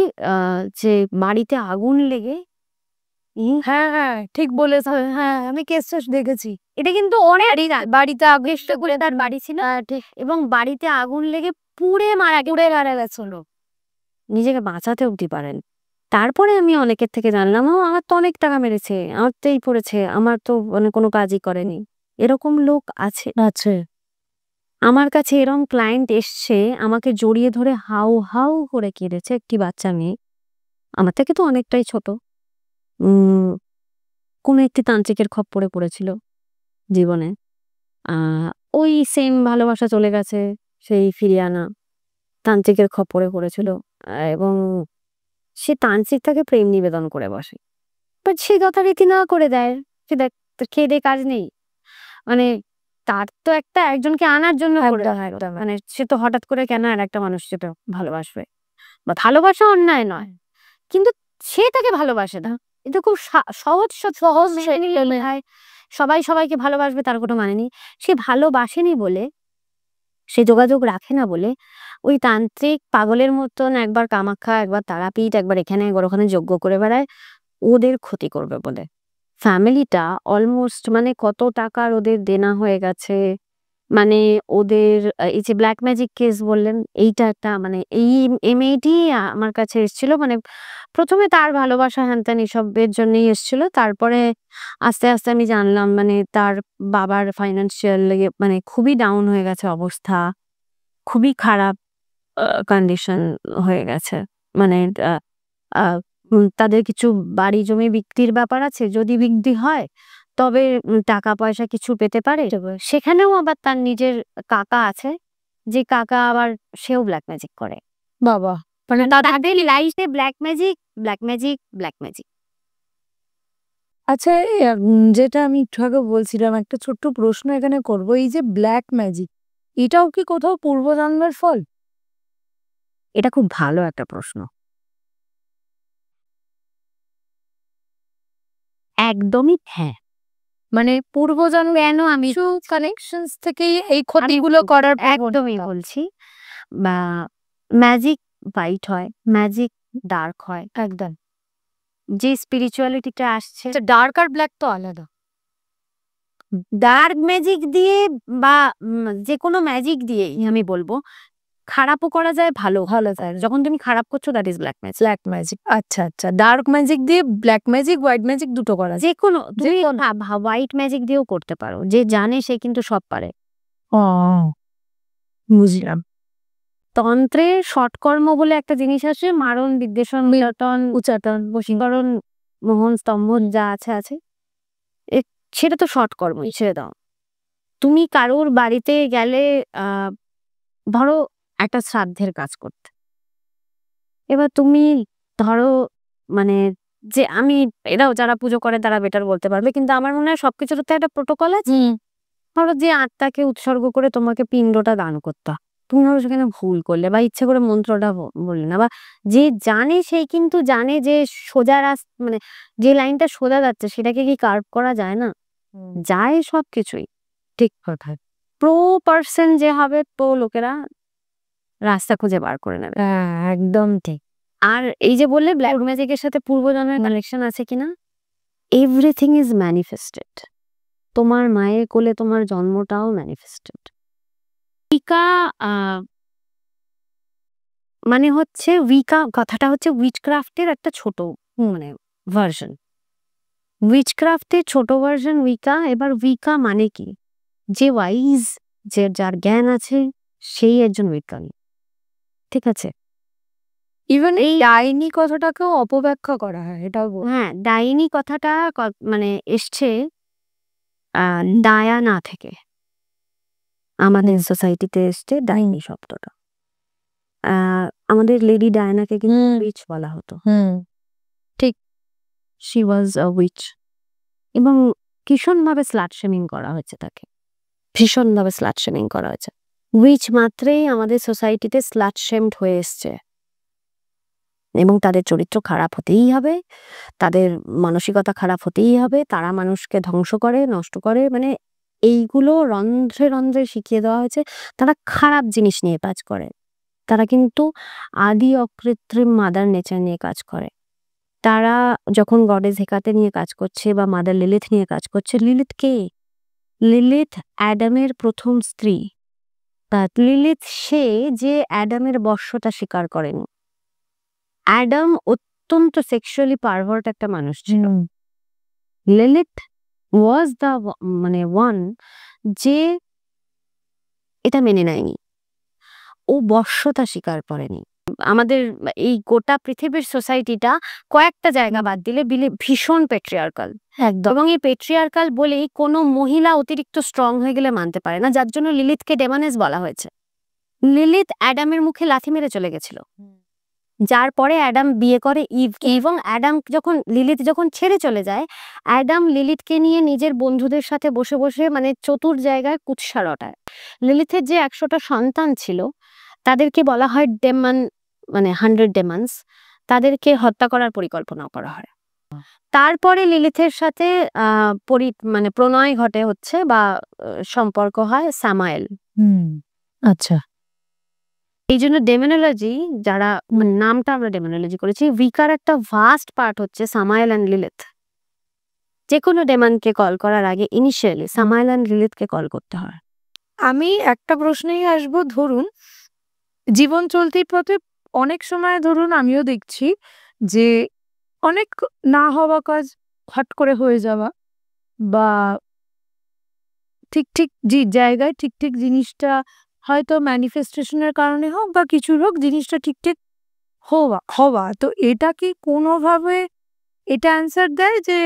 যে বাড়িতে আগুন লেগে হ্যাঁ ঠিক বলেছ। হ্যাঁ আমি কেসটা দেখেছি। এটা কিন্তু অনেক বাড়িতে আগুন করে তার বাড়ি ছিল এবং বাড়িতে আগুন লেগে পুড়ে মারা গেছিল। নিজেকে বাঁচাতে অবধি পারেন। তারপরে আমি অনেকের থেকে জানলাম আমার তো অনেক টাকা মেরেছে, আমার তো এই পড়েছে, আমার তো মানে কোনো কাজই করেনি। এরকম লোক আছে। আমার কাছে এরকম ক্লায়েন্ট এসছে, আমাকে জড়িয়ে ধরে হাউ হাউ করে কেঁদেছে একটি বাচ্চা মেয়ে, আমার থেকে তো অনেকটাই ছোট। কোনো একটি তান্ত্রিকের খপ্পরে পড়েছিল জীবনে। ওই সেম ভালোবাসা চলে গেছে, সেই ফিরিয়ে আনা তান্ত্রিকের খপ্পরে পড়েছিল এবং সে তান্ত্রিক তাকে প্রেম নিবেদন করে বসে, বাট সে যথারীতি না করে দেয়। সে দেখ খেয়ে দিয়ে কাজ নেই, মানে তার তো একটা একজনকে আনার জন্য মানে সে তো হঠাৎ করে কেন আর একটা মানুষ সেটা ভালোবাসবে, বা ভালোবাসা অন্যায় নয়, কিন্তু সে তাকে ভালোবাসে না। এটা খুব সহজ হয়, সবাই সবাইকে ভালোবাসবে তার কোনো মানে নেই। সে ভালোবাসেনি বলে, সে যোগাযোগ রাখে না বলে ওই তান্ত্রিক পাগলের মতন একবার কামাখ্যা, একবার তারাপীঠ, একবার এখানে একবার ওখানে যজ্ঞ করে বেড়ায় ওদের ক্ষতি করবে বলে। ফ্যামিলিটা অলমোস্ট মানে কত টাকার ওদের দেনা হয়ে গেছে, মানে ওদের এই যে ব্ল্যাক ম্যাজিক কেস বললেন, এইটা একটা মানে এই মেয়েটি আমার কাছে এসেছিল, মানে প্রথমে তার ভালোবাসা হ্যান-ত্যান এসবের জন্যই এসেছিল। তারপরে আস্তে আস্তে আমি জানলাম মানে তার বাবার ফাইন্যান্সিয়াল মানে খুবই ডাউন হয়ে গেছে অবস্থা, খুবই খারাপ কন্ডিশন হয়ে গেছে। মানে তাদের কিছু বাড়ি জমি বিক্রির ব্যাপার আছে, যদি বিক্রি হয় তবে টাকা পয়সা কিছু পেতে পারে। সেখানেও আবার তার নিজের কাকা আছে, যে কাকা আবার সেও ব্ল্যাক ম্যাজিক করে। বাবা, মানে তাদের লাইফে black magic black magic black magic. আচ্ছা, যেটা আমি একটু আগে বলছিলাম, একটা ছোট্ট প্রশ্ন এখানে করব। এই যে ব্ল্যাক ম্যাজিক, এটাও কি কোথাও পূর্বজন্মের ফল? এটা খুব ভালো একটা প্রশ্ন। একদমই হ্যাঁ, মানে পূর্বজন্ম কেন আমি কানেকশনস থেকেই এই ক্ষতিগুলো করার একদমই বলছি। বা ম্যাজিক হোয়াইট হয়, ম্যাজিক ডার্ক হয়। একদম। যে স্পিরিচুয়ালিটিটা আসছে, ডার্ক আর ব্ল্যাক তো আলাদা। ডার্ক ম্যাজিক দিয়ে বা যে কোনো ম্যাজিক দিয়েই আমি বলবো খারাপও করা যায়, ভালো যায়। যখন তুমি খারাপ করছো that is black magic. Black magic, আচ্ছা আচ্ছা। ডার্ক ম্যাজিক দিয়ে ব্ল্যাক ম্যাজিক, হোয়াইট ম্যাজিক দুটো করা যায়। যে কোনো তুমি হোয়াইট ম্যাজিক দিয়েও করতে পারো, যে জানে সে কিন্তু সব পারে। বুঝলাম। তন্ত্রে ষটকর্ম বলে একটা জিনিস আছে, মারণ, বিদ্বেষণ, মিলটন, উচাটন, বশীকরণ, মোহন, স্তম্ভন, যা আছে সেটা তো ষটকর্মই, ছেড়ে দাও। তুমি কারোর বাড়িতে গেলে ধরো একটা শ্রাদ্ধের কাজ করতে, এবার তুমি ধরো মানে যে আমি এরাও যারা পুজো করে তারা বেটার বলতে পারবে, কিন্তু আমার মনে হয় সবকিছুর তো একটা প্রোটোকল আছে। ধরো যে আত্মাকে উৎসর্গ করে তোমাকে পিণ্ডটা দান করতে হয়, তুমি ধরো সেখানে ভুল করলে বা ইচ্ছে করে মন্ত্রটা বললে না, বা যে জানে সেই কিন্তু জানে যে সোজা মানে যে লাইনটা সোজা যাচ্ছে সেটাকে কি কার্ভ করা যায় না? যায় সবকিছুই। ঠিক কথা। প্রো পার্সন যে হবে, প্রো লোকেরা রাস্তা খুঁজে বার করে নেবে। একদম ঠিক। আর এই যে বললে ব্ল্যাক ম্যাজিকের সাথে পূর্বজন্মের কানেকশন আছে কিনা, এভরিথিং ইজ ম্যানিফেস্টেড। তোমার মায়ের কোলে তোমার জন্মটাও ম্যানিফেস্টেড। উইকা মানে হচ্ছে উইকা কথাটা হচ্ছে উইচক্রাফটের একটা ছোট মানে ভার্সন। উইচক্রাফটের ছোট ভার্সন উইকা। এবার উইকা মানে কি? যে ওয়াইজ, যে যার জ্ঞান আছে সেই একজন উইকানি, ঠিক আছে? ইভেন এই ডাইনি কথাটাকেও অপব্যাখ্যা করা হয়, এটাও হ্যাঁ, ডাইনি কথাটা মানে এসছে ডায়ানা থেকে, আমাদের সোসাইটিতে এসছে ডাইনি শব্দটা। আমাদের লেডি ডায়ানাকে কিন্তু উইচ বলা হতো। ঠিক, শি ওয়াজ আ উইচ, এবং ভীষণভাবে স্লাট শেমিং করা হয়েছে তাকে, ভীষণভাবে স্লাট শেমিং করা হয়েছে। উইচ মাত্রেই আমাদের সোসাইটিতে স্লাট শেমড হয়ে এসছে, এবং তাদের চরিত্র খারাপ হতেই হবে, তাদের মানসিকতা খারাপ হতেই হবে, তারা মানুষকে ধ্বংস করে, নষ্ট করে, মানে এইগুলো রন্ধ্রে রন্ধ্রে শিখিয়ে দেওয়া হয়েছে। তারা খারাপ জিনিস নিয়ে কাজ করে, তারা কিন্তু আদি অকৃত্রিম মাদার নেচার নিয়ে কাজ করে। তারা যখন গডেস হেকাতে নিয়ে কাজ করছে বা মাদার লিলিথ নিয়ে কাজ করছে, লিলিথ কে? লিলিথ অ্যাডামের প্রথম স্ত্রী। তা লিলিথ সে যে অ্যাডামের বশ্যতা স্বীকার করেনি। অ্যাডাম অত্যন্ত সেক্সুয়ালি পারভার্ট একটা মানুষ ছিল। লিলিথ ওয়াজ দ্য মানে ওয়ান যে এটা মেনে নেয়নি, ও বশ্যতা স্বীকার করেনি। আমাদের এই গোটা পৃথিবীর সোসাইটিটা কয়েকটা জায়গা বাদ দিলে ভীষণ পেট্রিয়ার্কাল, একদম। এবং এই পেট্রিয়ার্কাল বলেই কোনো মহিলা অতিরিক্ত স্ট্রং হয়ে গেলে মানতে পারে না, যার জন্য লিলিথকে ডেমানেস বলা হয়েছে। লিলিথ অ্যাডামের মুখে লাথি মেরে চলে গেছিল, যার পরে অ্যাডাম বিয়ে করে ইভকে, এবং অ্যাডাম যখন লিলিথ যখন ছেড়ে চলে যায়, অ্যাডাম লিলিথকে নিয়ে নিজের বন্ধুদের সাথে বসে বসে মানে চতুর জায়গায় কুৎসা রটায়। লিলিথের যে 100টা সন্তান ছিল তাদেরকে বলা হয় ডেমন, মানে 100 ডেমন্স, তাদেরকে হত্যা করার পরিকল্পনা করা হয়। তারপরে লিলিথের সাথে মানে প্রণয় ঘটে হচ্ছে বা সম্পর্ক হয় সামায়েল। আচ্ছা। এই জন্য ডেমোনোলজি যারা মানে নামটা আমরা ডেমোনোলজি করেছি, উইকার একটা ভাস্ট পার্ট হচ্ছে সামায়েল অ্যান্ড লিলিথ। যে কোনো ডেমনকে কল করার আগে ইনিশিয়ালি সামায়েল অ্যান্ড লিলিথকে কল করতে হয়। আমি একটা প্রশ্নেই আসবো, ধরুন জীবন চলতির পথে অনেক সময় ধরুন আমিও দেখছি যে অনেক না হওয়া কাজ হট করে হয়ে যাওয়া, বা ঠিক ঠিক যে জায়গায় ঠিক ঠিক জিনিসটা হয়তো ম্যানিফেস্টেশনের কারণে হোক বা কিছুর হোক জিনিসটা ঠিক ঠিক হওয়া, তো এটা কি কোনোভাবে এটা অ্যান্সার দেয় যে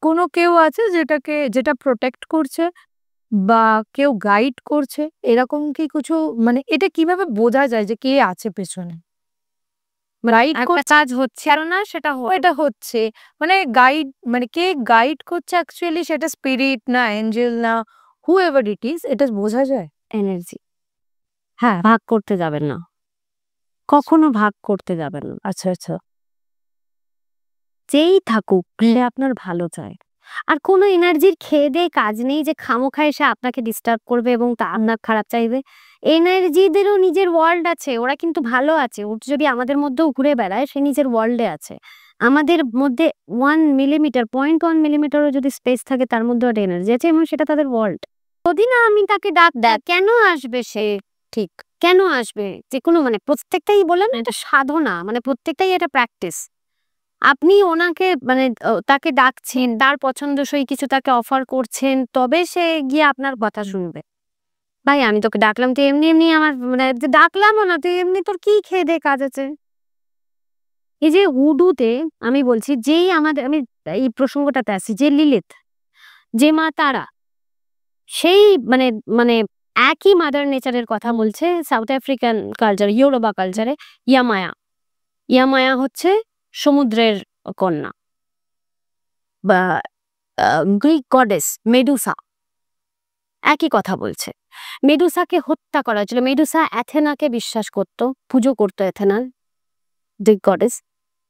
কোনো কেউ আছে যেটা প্রোটেক্ট করছে বা কেউ গাইড করছে, এরকম কি কিছু, মানে এটা কিভাবে বোঝা যায় যে কে আছে পেছনে? গাইড একটা কাজ হচ্ছে আর না সেটা এটা হচ্ছে মানে গাইড, মানে কে গাইড করছে অ্যাকচুয়ালি, সেটা স্পিরিট না এঞ্জেল না হু এভার ইট ইজ, এটা বোঝা যায়। এনার্জি। হ্যাঁ। ভাগ করতে যাবেন না, কখনো ভাগ করতে যাবেন না। আচ্ছা আচ্ছা। যেই থাকুক সে আপনার ভালো চায়। আর কোনো এনার্জির খেয়ে দিয়ে কাজ নেই যে খামোখা এসে আপনাকে ডিস্টার্ব করবে এবং তা আপনার খারাপ চাইবে। এনার্জিদেরও নিজের ওয়ার্ল্ড আছে, ওরা কিন্তু ভালো আছে। ওর যদি আমাদের মধ্যেও ঘুরে বেড়ায়, সে নিজের ওয়ার্ল্ডে আছে। আমাদের মধ্যে 1 মিলিমিটার 0.1 মিলিমিটারও যদি স্পেস থাকে তার মধ্যে একটা এনার্জি আছে এবং সেটা তাদের ওয়ার্ল্ড। যদি না আমি তাকে ডাক দেয়, কেন আসবে সে? ঠিক কেন আসবে? যে কোনো মানে প্রত্যেকটাই বললাম না, এটা সাধনা, মানে প্রত্যেকটাই এটা প্র্যাকটিস। আপনি ওনাকে মানে তাকে ডাকছেন, তার পছন্দসই কিছু তাকে অফার করছেন, তবে সে গিয়ে আপনার কথা শুনবে। ভাই আমি তোকে ডাকলাম, তুই এমনি এমনি আমার মানে ডাকলামও না, তুই এমনি তোর কি খেয়ে দে কাজ আছে? এই যে হুডুতে আমি বলছি, যেই আমাদের আমি এই প্রসঙ্গটাতে আসি, যে লিলিথ, যে মা তারা, সেই মানে মানে একই মাদার নেচারের কথা বলছে সাউথ আফ্রিকান কালচার, ইউরোবা কালচারে ইয়ামায়া। ইয়ামায়া হচ্ছে সমুদ্রের কন্যা বা গ্রিক গডেস মেডুসা। একই কথা বলছে। মেডুসাকে হত্যা করা হয়েছিল। মেডুসা অ্যাথেনাকে বিশ্বাস করত, পুজো করতো অ্যাথেনার, গ্রিক গডেস।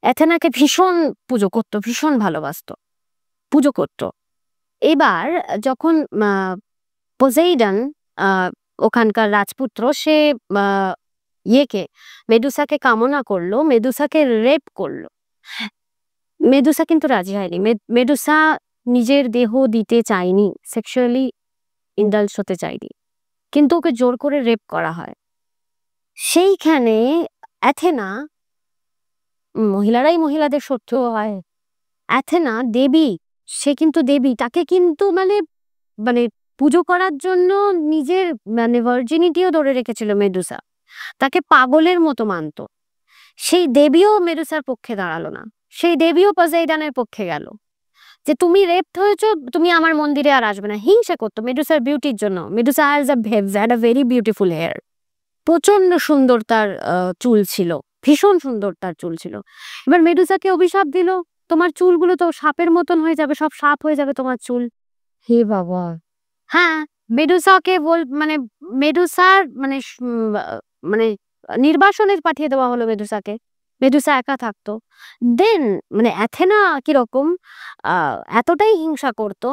অ্যাথেনাকে ভীষণ পুজো করতো, ভীষণ ভালোবাসতো, পুজো করতো। এবার যখন পোসেইডন ওখানকার রাজপুত্র, সে ইয়েকে মেডুসাকে কামনা করলো, মেডুসাকে রেপ করলো। মেডুসা কিন্তু রাজি হয়নি। মেডুসা নিজের দেহ দিতে চায়নি, সেক্সুয়ালি ইন্ডালজ হতে চায়নি, কিন্তু ওকে জোর করে রেপ করা হয়। সেইখানে অ্যাথেনা, মহিলারাই মহিলাদের শত্রু হয়, অ্যাথেনা দেবী, সে কিন্তু দেবী, তাকে কিন্তু মানে মানে পুজো করার জন্য নিজের মানে ভার্জিনিটিও ধরে রেখেছিল মেডুসা, তাকে পাগলের মতো মানত। সেই দেবীও মেডুসার পক্ষে দাঁড়ালো না, সেই দেবীও পসাইডনের পক্ষে গেল যে তুমি রেপড হয়েছো, তুমি আমার মন্দিরে আর আসবে না। হিংসা করতো মেডুসার বিউটির জন্য। Medusa had a very beautiful hair, প্রচন্ড সুন্দর তার চুল ছিল, ভীষণ সুন্দর তার চুল ছিল। এবার মেডুসাকে অভিশাপ দিল, তোমার চুলগুলো তো সাপের মতন হয়ে যাবে, সব সাপ হয়ে যাবে তোমার চুল। হে বাবা। হ্যাঁ, মেডুসাকে মানে মেডুসার মানে মানে নির্বাসনে পাঠিয়ে দেওয়া হলো মেডুসাকে। মেডুসা একা থাকতো। দেন মানে অ্যাথেনা কিরকম এতটাই হিংসা করতো,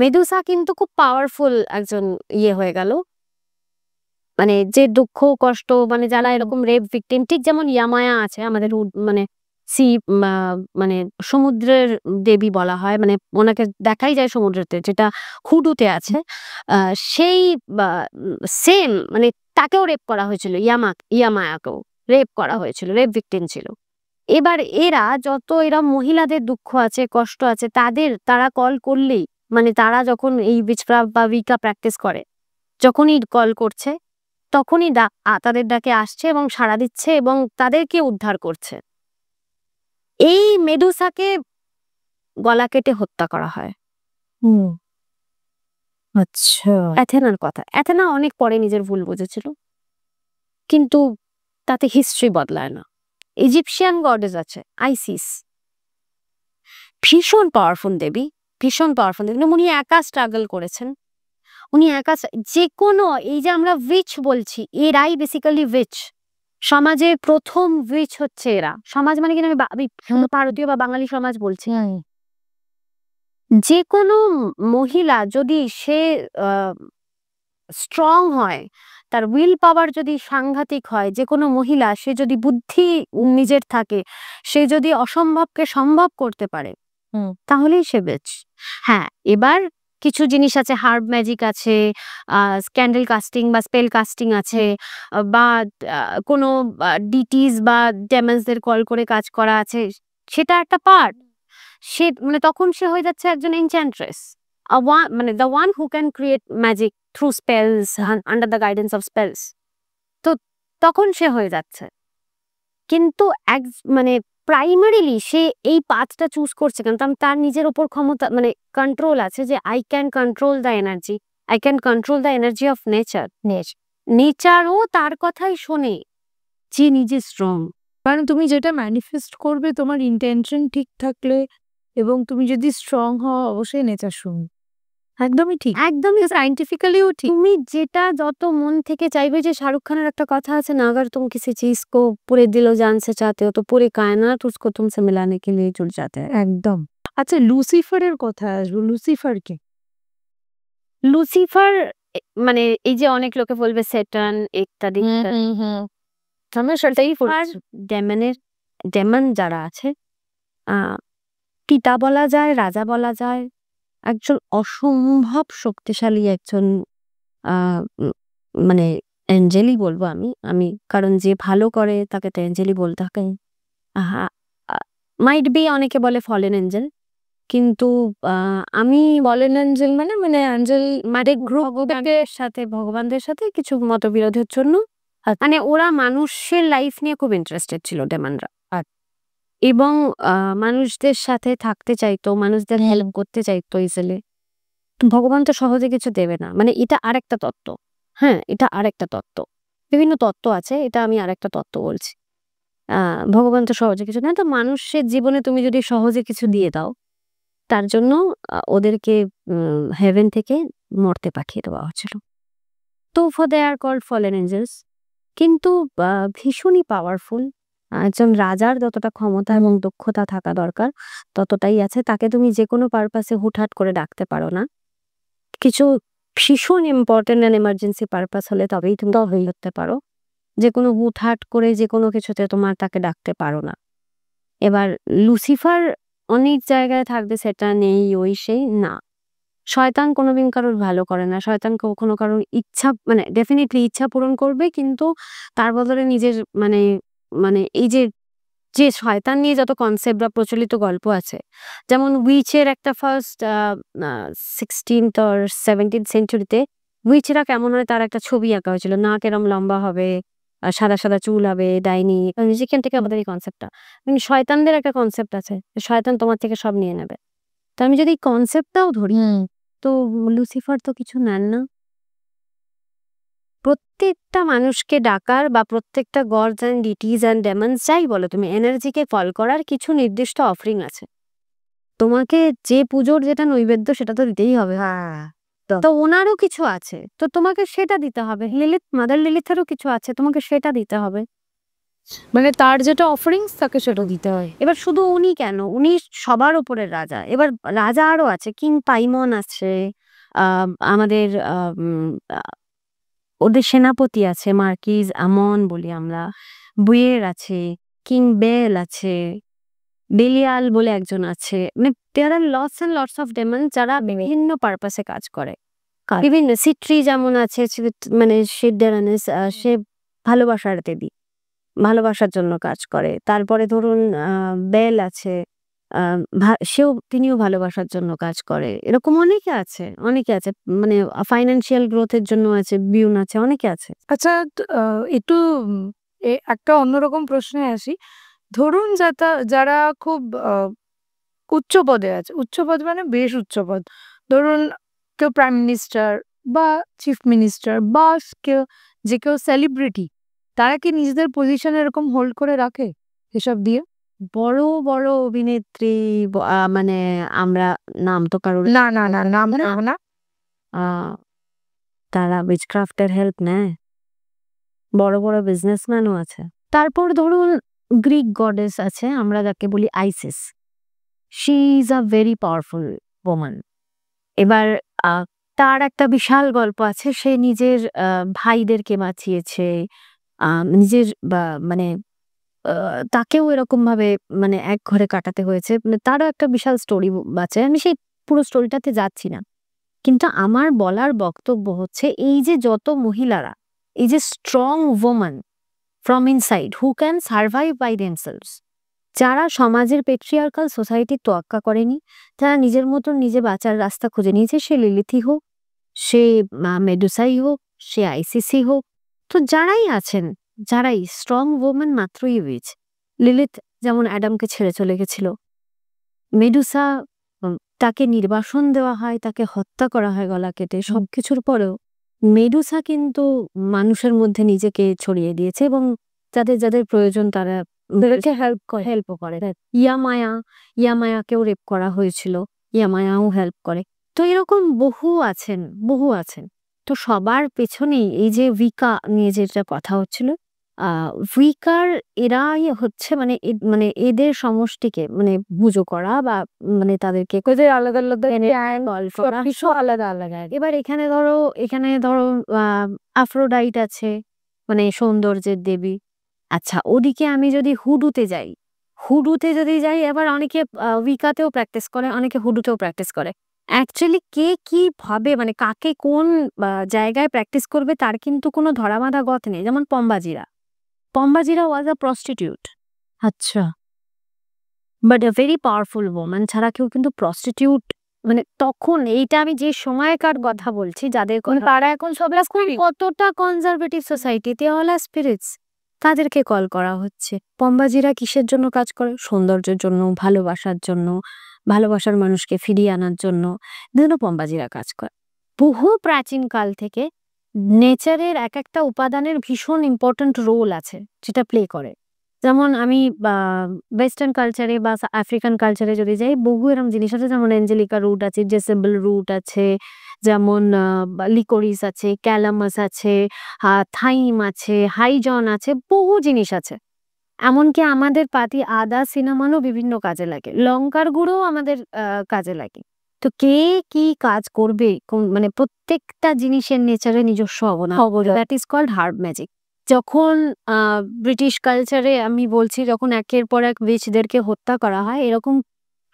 মেডুসা কিন্তু খুব পাওয়ারফুল একজন ইয়ে হয়ে গেল, মানে যে দুঃখ কষ্ট, মানে যারা এরকম রেপ ভিকটিম, ঠিক যেমন ইয়ামায়া আছে আমাদের মানে সি মানে সমুদ্রের দেবী বলা হয়, মানে ওনাকে দেখাই যায় সমুদ্রেতে, যেটা হুডুতে আছে। সেই সেম মানে তাকেও রেপ করা হয়েছিল, ইয়ামায়াকেও রেপ করা হয়েছিল, রেপ ভিকটিম ছিল। এবার এরা মহিলাদের দুঃখ আছে, কষ্ট আছে, তারা কল করলেই, মানে তারা যখন এই উইচক্রাফট বা উইকা প্র্যাকটিস করে, যখনই কল করছে তখনই তাদের ডাকে আসছে এবং সাড়া দিচ্ছে এবং তাদেরকে উদ্ধার করছে। এই মেডুসাকে গলা কেটে হত্যা করা হয়। আচ্ছা, অ্যাথেনার কথা, অ্যাথেনা অনেক পরে নিজের ভুল বুঝেছিল, কিন্তু তাতে হিস্ট্রি বদলায় না। ইজিপশিয়ান গডেস আছে আইসিস, ভীষণ পাওয়ারফুল দেবী, ভীষণ পাওয়ারফুল দেবী। উনি একা স্ট্রাগল করেছেন, উনি একা যে কোনো, এই যে আমরা উইচ বলছি, এরাই বেসিক্যালি উইচ। সমাজের প্রথম উইচ হচ্ছে এরা। সমাজ মানে কিনা আমি শুধু ভারতীয় বা বাঙালি সমাজ বলছি। যে কোনো মহিলা যদি সে স্ট্রং হয়, তার উইল পাওয়ার যদি সাংঘাতিক হয়, যে কোনো মহিলা সে যদি বুদ্ধি নিজের থাকে, সে যদি অসম্ভবকে সম্ভব করতে পারে, তাহলেই সে বেচ। হ্যাঁ, এবার কিছু জিনিস আছে, হার্ব ম্যাজিক আছে, ক্যান্ডেল কাস্টিং বা স্পেল কাস্টিং আছে, বা কোনো ডিটিস বা ডেমন্সদের কল করে কাজ করা আছে, সেটা একটা পার্ট। সে মানে তখন সে হয়ে যাচ্ছে একজন এনচ্যান্ট্রেস, মানে the one who can create magic through spells, under the guidance of spells. তো তখন সে হয়ে যাচ্ছে, কিন্তু মানে প্রাইমারিলি সে এই পাথটা চুজ করছে কারণ তার নিজের ওপর ক্ষমতা, মানে কন্ট্রোল আছে, যে I can control the energy, I can control the energy of নেচারও তার কথাই শোনে, যে নিজে স্ট্রং। কারণ তুমি যেটা ম্যানিফেস্ট করবে, তোমার ইন্টেনশন ঠিক থাকলে এবং তুমি যদি স্ট্রং হও, অবশ্যই নেচার শুনবে। একদমই ঠিক, একদমই সাইন্টিফিক্যালিও ঠিক। তুমি যেটা যত মন থেকে চাইবে, যে শাহরুখ খানের একটা কথা আছে না, अगर तुम किसी चीज को पूरे दिलो जान से चाहते हो तो पूरी कायनात उसको तुमसे मिलाने के लिए जुट जाते हैं। একদম। আচ্ছা, লুসিফারের কথা আসবো। লুসিফারকে লুসিফার মানে এই যে অনেক লোকে বলবে সেটান ইত্যাদি, আমি সেটাই বলছি। ডেমন যারা আছে, পিতা বলা যায়, রাজা বলা যায়, একজন অসম্ভব শক্তিশালী একজন মানে অ্যাঞ্জেলই বলবো আমি কারণ যে ভালো করে তাকে তো অ্যাঞ্জেলই বলতে হবে। মাইট বি অনেকে বলে ফলেন অ্যাঞ্জেল, কিন্তু আমি বলেন অ্যাঞ্জেল মানে মানে অ্যাঞ্জেল মানে ভগবানদের সাথে কিছু মতবিরোধের জন্য, মানে ওরা মানুষের লাইফ নিয়ে খুব ইন্টারেস্টেড ছিল ডেমনরা, এবং মানুষদের সাথে থাকতে চাইতো, মানুষদের হেল্প করতে চাইতো ইজিলি। ভগবান তো সহজে কিছু দেবে না, মানে এটা আরেকটা তত্ত্ব। হ্যাঁ, এটা আরেকটা তত্ত্ব, বিভিন্ন তত্ত্ব আছে, এটা আমি আরেকটা তত্ত্ব বলছি। ভগবান তো সহজে কিছু না, তো মানুষের জীবনে তুমি যদি সহজে কিছু দিয়ে দাও, তার জন্য ওদেরকে হেভেন থেকে মর্তে পাঠিয়ে দেওয়া হচ্ছিল। তো দে আর কল্ড ফলেন এঞ্জেলস, কিন্তু ভীষণই পাওয়ারফুল। একজন রাজার যতটা ক্ষমতা এবং দক্ষতা থাকা দরকার ততটাই আছে। তাকে তুমি যে কোনো পারপাসে হুটহাট করে ডাকতে পারো না। কিছু ভীষণ ইম্পর্টেন্ট অ্যান্ড এমার্জেন্সি পারপাস হলে তবেই তুমি হয়ে উঠতে পারো। যে কোনো হুটহাট করে যে কোনো কিছুতে তোমার তাকে ডাকতে পারো না। এবার লুসিফার অনেক জায়গায় থাকবে, সেটা নেই ওই সেই না। শয়তান কোনোদিন কারোর ভালো করে না, শয়তান কখনো কারোর ইচ্ছা, মানে ডেফিনেটলি ইচ্ছা পূরণ করবে, কিন্তু তার বদলে নিজের মানে মানে এই যে যে শয়তান নিয়ে যত কনসেপ্ট বা প্রচলিত গল্প আছে, যেমন উইচের একটা ফার্স্ট 16th or 17th সেঞ্চুরিতে উইচেরা কেমন হয় তার একটা ছবি আঁকা হয়েছিল, না কেরম লম্বা হবে, সাদা সাদা চুল হবে, ডাইনি, যেখান থেকে আমাদের এই কনসেপ্টটা। কিন্তু শয়তানদের একটা কনসেপ্ট আছে, শয়তান তোমার থেকে সব নিয়ে নেবে। তো আমি যদি এই কনসেপ্টটাও ধরি, তো লুসিফার তো কিছু নেন না। প্রত্যেকটা মানুষকে ডাকার বা প্রত্যেকটা গডস অ্যান্ড ডিটিজ অ্যান্ড ডেমন্স যাই বলো তুমি, এনার্জিকে কল করার কিছু নির্দিষ্ট অফারিং আছে। তোমাকে যে পুজোর যেটা নৈবেদ্য সেটা তো দিতেই হবে। তো ওনারও কিছু আছে, তো তোমাকে সেটা দিতে হবে। মাদার লিলিথেরও কিছু আছে, তোমাকে সেটা দিতে হবে। মানে তার যেটা অফারিংস তাকে সেটা দিতে হয়। এবার শুধু উনি কেন, উনি সবার উপরের রাজা। এবার রাজা আরো আছে, কিং পাইমন আছে, আমাদের ওদের সেনাপতি আছে, মার্কিজ আমন বলি আমরা, বুয়ের আছে, কিং বেল আছে, বেলিয়াল বলে একজন আছে, মানে there are lots and lots of demon যারা বিভিন্ন পারপাসে কাজ করে। বিভিন্ন সিট্রি যেমন আছে, মানে সে ভালোবাসার দেবী, ভালোবাসার জন্য কাজ করে। তারপরে ধরুন বেল আছে, তিনিও ভালোবাসার জন্য কাজ করে। এরকম অনেকে আছে, মানে ফাইন্যান্সিয়াল গ্রোথের জন্য আছে, বিউন আছে, অনেকে আছে। আচ্ছা, একটু একটা অন্যরকম প্রশ্নে আসি। ধরুন যারা খুব উচ্চ পদে আছে, উচ্চ পদ মানে বেশ উচ্চ পদ, ধরুন কেউ প্রাইম মিনিস্টার বা চিফ মিনিস্টার বা কেউ সেলিব্রিটি, তারা কি নিজেদের পজিশন এরকম হোল্ড করে রাখে এসব দিয়ে? বড় বড় অভিনেত্রী, মানে আমরা নাম তো কারোর না না না, নাম না, তারা উইচক্রাফটের হেল্প নেয়। বড় বড় বিজনেসম্যানও আছে। তারপর ধরুন গ্রিক গডেস আছে, আমরা যাকে বলি Isis. She is a very powerful woman. এবার তার একটা বিশাল গল্প আছে, সে নিজের ভাইদেরকে বাঁচিয়েছে, নিজের মানে তাকেও এরকম ভাবে মানে এক ঘরে কাটাতে হয়েছে, মানে তারও একটা বিশাল স্টোরি আছে। আমি সেই পুরো স্টোরিটাতে যাচ্ছি না, কিন্তু আমার বলার বক্তব্য হচ্ছে এই যে যত মহিলারা, এই যে strong woman from inside who can survive by themselves, যারা সমাজের পেট্রিয়ার্কাল সোসাইটির তোয়াক্কা করেনি, যারা নিজের মতন নিজে বাঁচার রাস্তা খুঁজে নিয়েছে, সে লিলিথি হোক, সে মেডুসাই হোক, সে আইসিসি হোক, তো যারাই আছেন, যারাই স্ট্রং ওম্যান মাত্রই উইচ। লিলিথ যেমন অ্যাডামকে ছেড়ে চলে গেছিল, মেডুসা তাকে নির্বাসন দেওয়া হয়, তাকে হত্যা করা হয় গলা কেটে, সবকিছুর পরেও মেডুসা কিন্তু মানুষের মধ্যে নিজেকে ছড়িয়ে দিয়েছে এবং যাদের যাদের প্রয়োজন তারা হেল্পও করে। ইয়ামায়াকেও রেপ করা হয়েছিল, ইয়ামায়াও হেল্প করে। তো এরকম বহু আছেন। তো সবার পেছনেই এই যে উইকা নিয়ে যেটা কথা হচ্ছিল, উইকার এরাই হচ্ছে মানে এদের সমষ্টিকে মানে পুজো করা বা মানে তাদেরকে আলাদা আলাদা আলাদা। এবার এখানে ধরো আফ্রোডাইট আছে, মানে সৌন্দর্যের দেবী। আচ্ছা, ওদিকে আমি যদি হুডুতে যাই, এবার অনেকে উইকাতেও প্র্যাকটিস করে, অনেকে হুডুতেও প্র্যাকটিস করে। অ্যাকচুয়ালি কে কি ভাবে, মানে কাকে কোন জায়গায় প্র্যাকটিস করবে তার কিন্তু কোনো ধরাবাঁধা গত নেই। যেমন পম্বাজিরা ওয়াজ আ প্রস্টিটিউট, আচ্ছা, but a very powerful woman. ছাড়া কেউ কিন্তু প্রস্টিটিউট, মানে তখন এইটা আমি যে সময়কার কথা বলছি, যাদের তারা এখন সব কতটা কনজারভেটিভ সোসাইটিতে অলা স্পিরিটস, তাদেরকে কল করা হচ্ছে। পম্বাজিরা কিসের জন্য কাজ করে? সৌন্দর্যের জন্য, ভালোবাসার জন্য, ভালোবাসার মানুষকে ফিরিয়ে আনার জন্য পম্বাজিরা কাজ করে। বহু প্রাচীন কাল থেকে নেচারের এক একটা উপাদানের ভীষণ ইম্পর্টেন্ট রোল আছে যেটা প্লে করে। যেমন আমি ওয়েস্টার্ন কালচারে বা আফ্রিকান কালচারে যদি যাই, বহু এরকম জিনিস আছে, যেমন অ্যাঞ্জেলিকা রুট আছে, জেসেবল রুট আছে, যেমন লিকোরিস আছে, ক্যালামাস আছে, থাইম আছে, হাইজন আছে, বহু জিনিস আছে। এমনকি আমাদের পাতি আদা সিনামানও বিভিন্ন কাজে লাগে, লঙ্কার গুঁড়ো আমাদের কাজে লাগে। তো কে কি কাজ করবে, মানে প্রত্যেকটা জিনিসের নেচারে নিজস্ব অবদান, that is called herb magic. যখন ব্রিটিশ কালচারে আমি বলছি, যখন একের পর এক উইচদেরকে হত্যা করা হয়, এরকম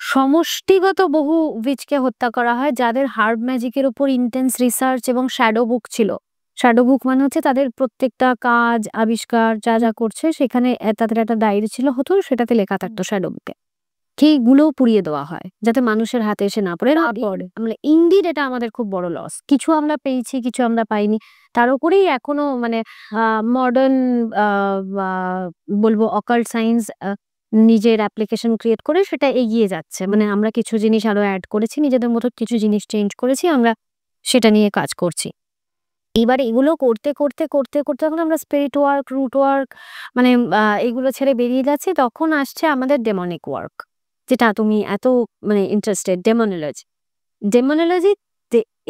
সমষ্টিগত বহু উইচকে হত্যা করা হয় যাদের হার্ব ম্যাজিকের উপর ইন্টেন্স রিসার্চ এবং শ্যাডো বুক ছিল। শ্যাডো বুক মানে হচ্ছে তাদের প্রত্যেকটা কাজ, আবিষ্কার যা যা করছে সেখানে তাদের একটা ডায়েরি হতো, সেটাতে লেখা থাকতো শ্যাডো বুকে। সেইগুলোও পুড়িয়ে দেওয়া হয় যাতে মানুষের হাতে এসে না পড়ে। আমরা ইন্ডিড এটা আমাদের খুব বড় লস। কিছু আমরা পেয়েছি, কিছু আমরা পাইনি। তার উপরেই এখনো মানে মডার্ন বলবো অকাল্ট সায়েন্স নিজের অ্যাপ্লিকেশন ক্রিয়েট করে সেটা এগিয়ে যাচ্ছে। মানে আমরা কিছু জিনিস আরো অ্যাড করেছি, নিজেদের মতো কিছু জিনিস চেঞ্জ করেছি, আমরা সেটা নিয়ে কাজ করছি। এবার এগুলো করতে যখন আমরা স্পিরিট ওয়ার্ক, রুট ওয়ার্ক, মানে এগুলো ছেড়ে বেরিয়ে যাচ্ছি, তখন আসছে আমাদের ডেমনিক ওয়ার্ক, যেটা তুমি এত মানে ইন্টারেস্টেড। ডেমোনোলজি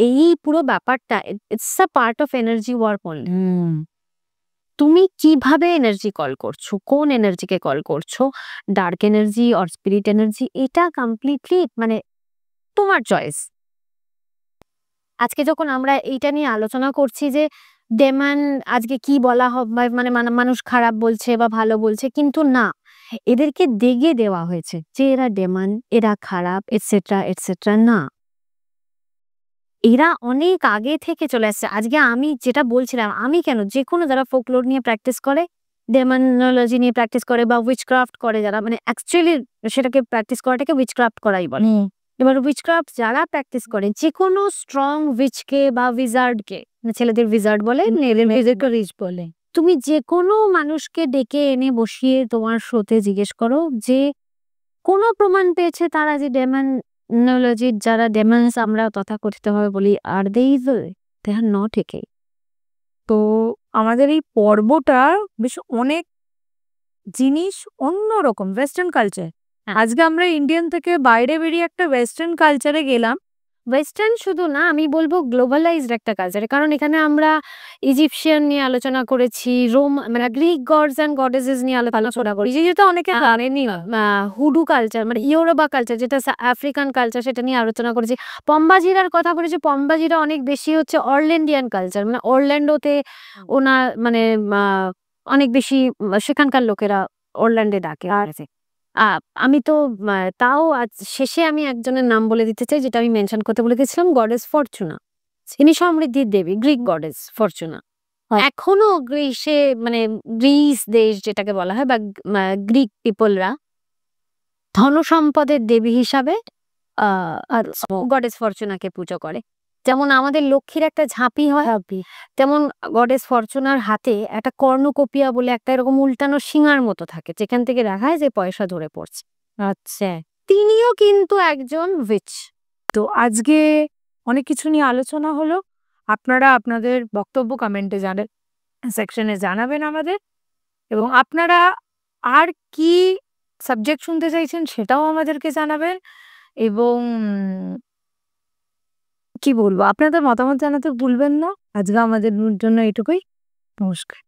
এই পুরো ব্যাপারটা it's a part of energy work only. তুমি কিভাবে এনার্জি কল করছো, কোন এনার্জিকে কল করছো, dark energy or spirit energy, এটা কমপ্লিটলি মানে তোমার চয়েস। আজকে যখন আমরা এইটা নিয়ে আলোচনা করছি যে ডেমান আজকে কি বলা হবে, মানে মানুষ খারাপ বলছে বা ভালো বলছে, কিন্তু না, এদেরকে দেগে দেওয়া হয়েছে যে এরা ডেমান, এরা খারাপ, এটসেট্রা এটসেট্রা। না, এরা অনেক আগে থেকে চলে আসছে। আজকে আমি যেটা বলছিলাম, আমি কেন, যে কোনো যারা ফোকলোর নিয়ে প্র্যাকটিস করে, ডেমোনোলজি নিয়ে প্র্যাকটিস করে বা উইচক্রাফট করে যারা, মানে অ্যাকচুয়ালি সেটাকে প্র্যাকটিস করাটাকে উইচক্রাফট করাই বলে। এবার উইচক্রাফট যারা প্র্যাকটিস করে, যে কোনো স্ট্রং উইচকে বা উইজার্ডকে, ছেলেদের উইজার্ড বলে, মেয়েদের মেয়েদেরকে রিচ বলে, তুমি যে কোনো মানুষকে ডেকে এনে বসিয়ে তোমার শোতে জিজ্ঞেস করো যে কোনো প্রমাণ পেয়েছে তারা যে ডেমোনোলজির যারা ডেমন্স আমরা তথাকথিতভাবে বলি, আর দে ইভিল? দে আর নট একে। তো আমাদের এই পর্বটা বেশ অনেক জিনিস অন্যরকম ওয়েস্টার্ন কালচার। হ্যাঁ। আজকে আমরা ইন্ডিয়ান থেকে বাইরে বেরিয়ে একটা ওয়েস্টার্ন কালচারে গেলাম। ওয়েস্টার্ন শুধু না, আমি বলবো গ্লোবালাইজড একটা কালচারে। কারণ এখানে আমরা ইজিপশিয়ান নিয়ে আলোচনা করেছি, রোম মানে গ্রিক গডস অ্যান্ড গডেসেস নিয়ে আলোচনা করেছি, যেটা অনেকে জানেনি। হুডু কালচার মানে ইউরোবা কালচার, যেটা আফ্রিকান কালচার, সেটা নিয়ে আলোচনা করেছি। পম্বাজিরার কথা বলেছি। পম্বাজিরা অনেক বেশি হচ্ছে অরল্যান্ডিয়ান কালচার, মানে অরল্যান্ডোতে ওনার মানে অনেক বেশি সেখানকার লোকেরা অরল্যান্ডে ডাকে। আর আমি তো তাও আজ শেষে আমি একজনের নাম বলে দিতে চাই, যেটা আমি মেনশন করতে বলে গেছিলাম, গডেস ফরচুনা। ইনি সমৃদ্ধির দেবী, গ্রিক গডেস ফরচুনা। এখনো গ্রিসে, মানে গ্রিস দেশ যেটাকে বলা হয়, বা গ্রিক পিপলরা ধন সম্পদের দেবী হিসাবে গডেস ফরচুনাকে পুজো করে। যেমন আমাদের লক্ষ্মীর একটা ঝাঁপি হয়, তেমন গডেস ফরচুনার হাতে একটা কর্ণকোপিয়া বলে একটা এরকম উল্টানো শিঙার মতো থাকে, যেখান থেকে দেখা যায় যে পয়সা ধরে পড়ছে। আচ্ছা, তিনিও কিন্তু একজন উইচ। তো আজকে অনেক কিছু নিয়ে আলোচনা হলো। আপনারা আপনাদের বক্তব্য কমেন্টে সেকশনে জানাবেন আমাদের, এবং আপনারা আর কি সাবজেক্ট শুনতে চাইছেন সেটাও আমাদেরকে জানাবেন। এবং কি বলবো, আপনাদের মতামত জানাতে ভুলবেন না। আজকে আমাদের জন্য এটুকুই। নমস্কার।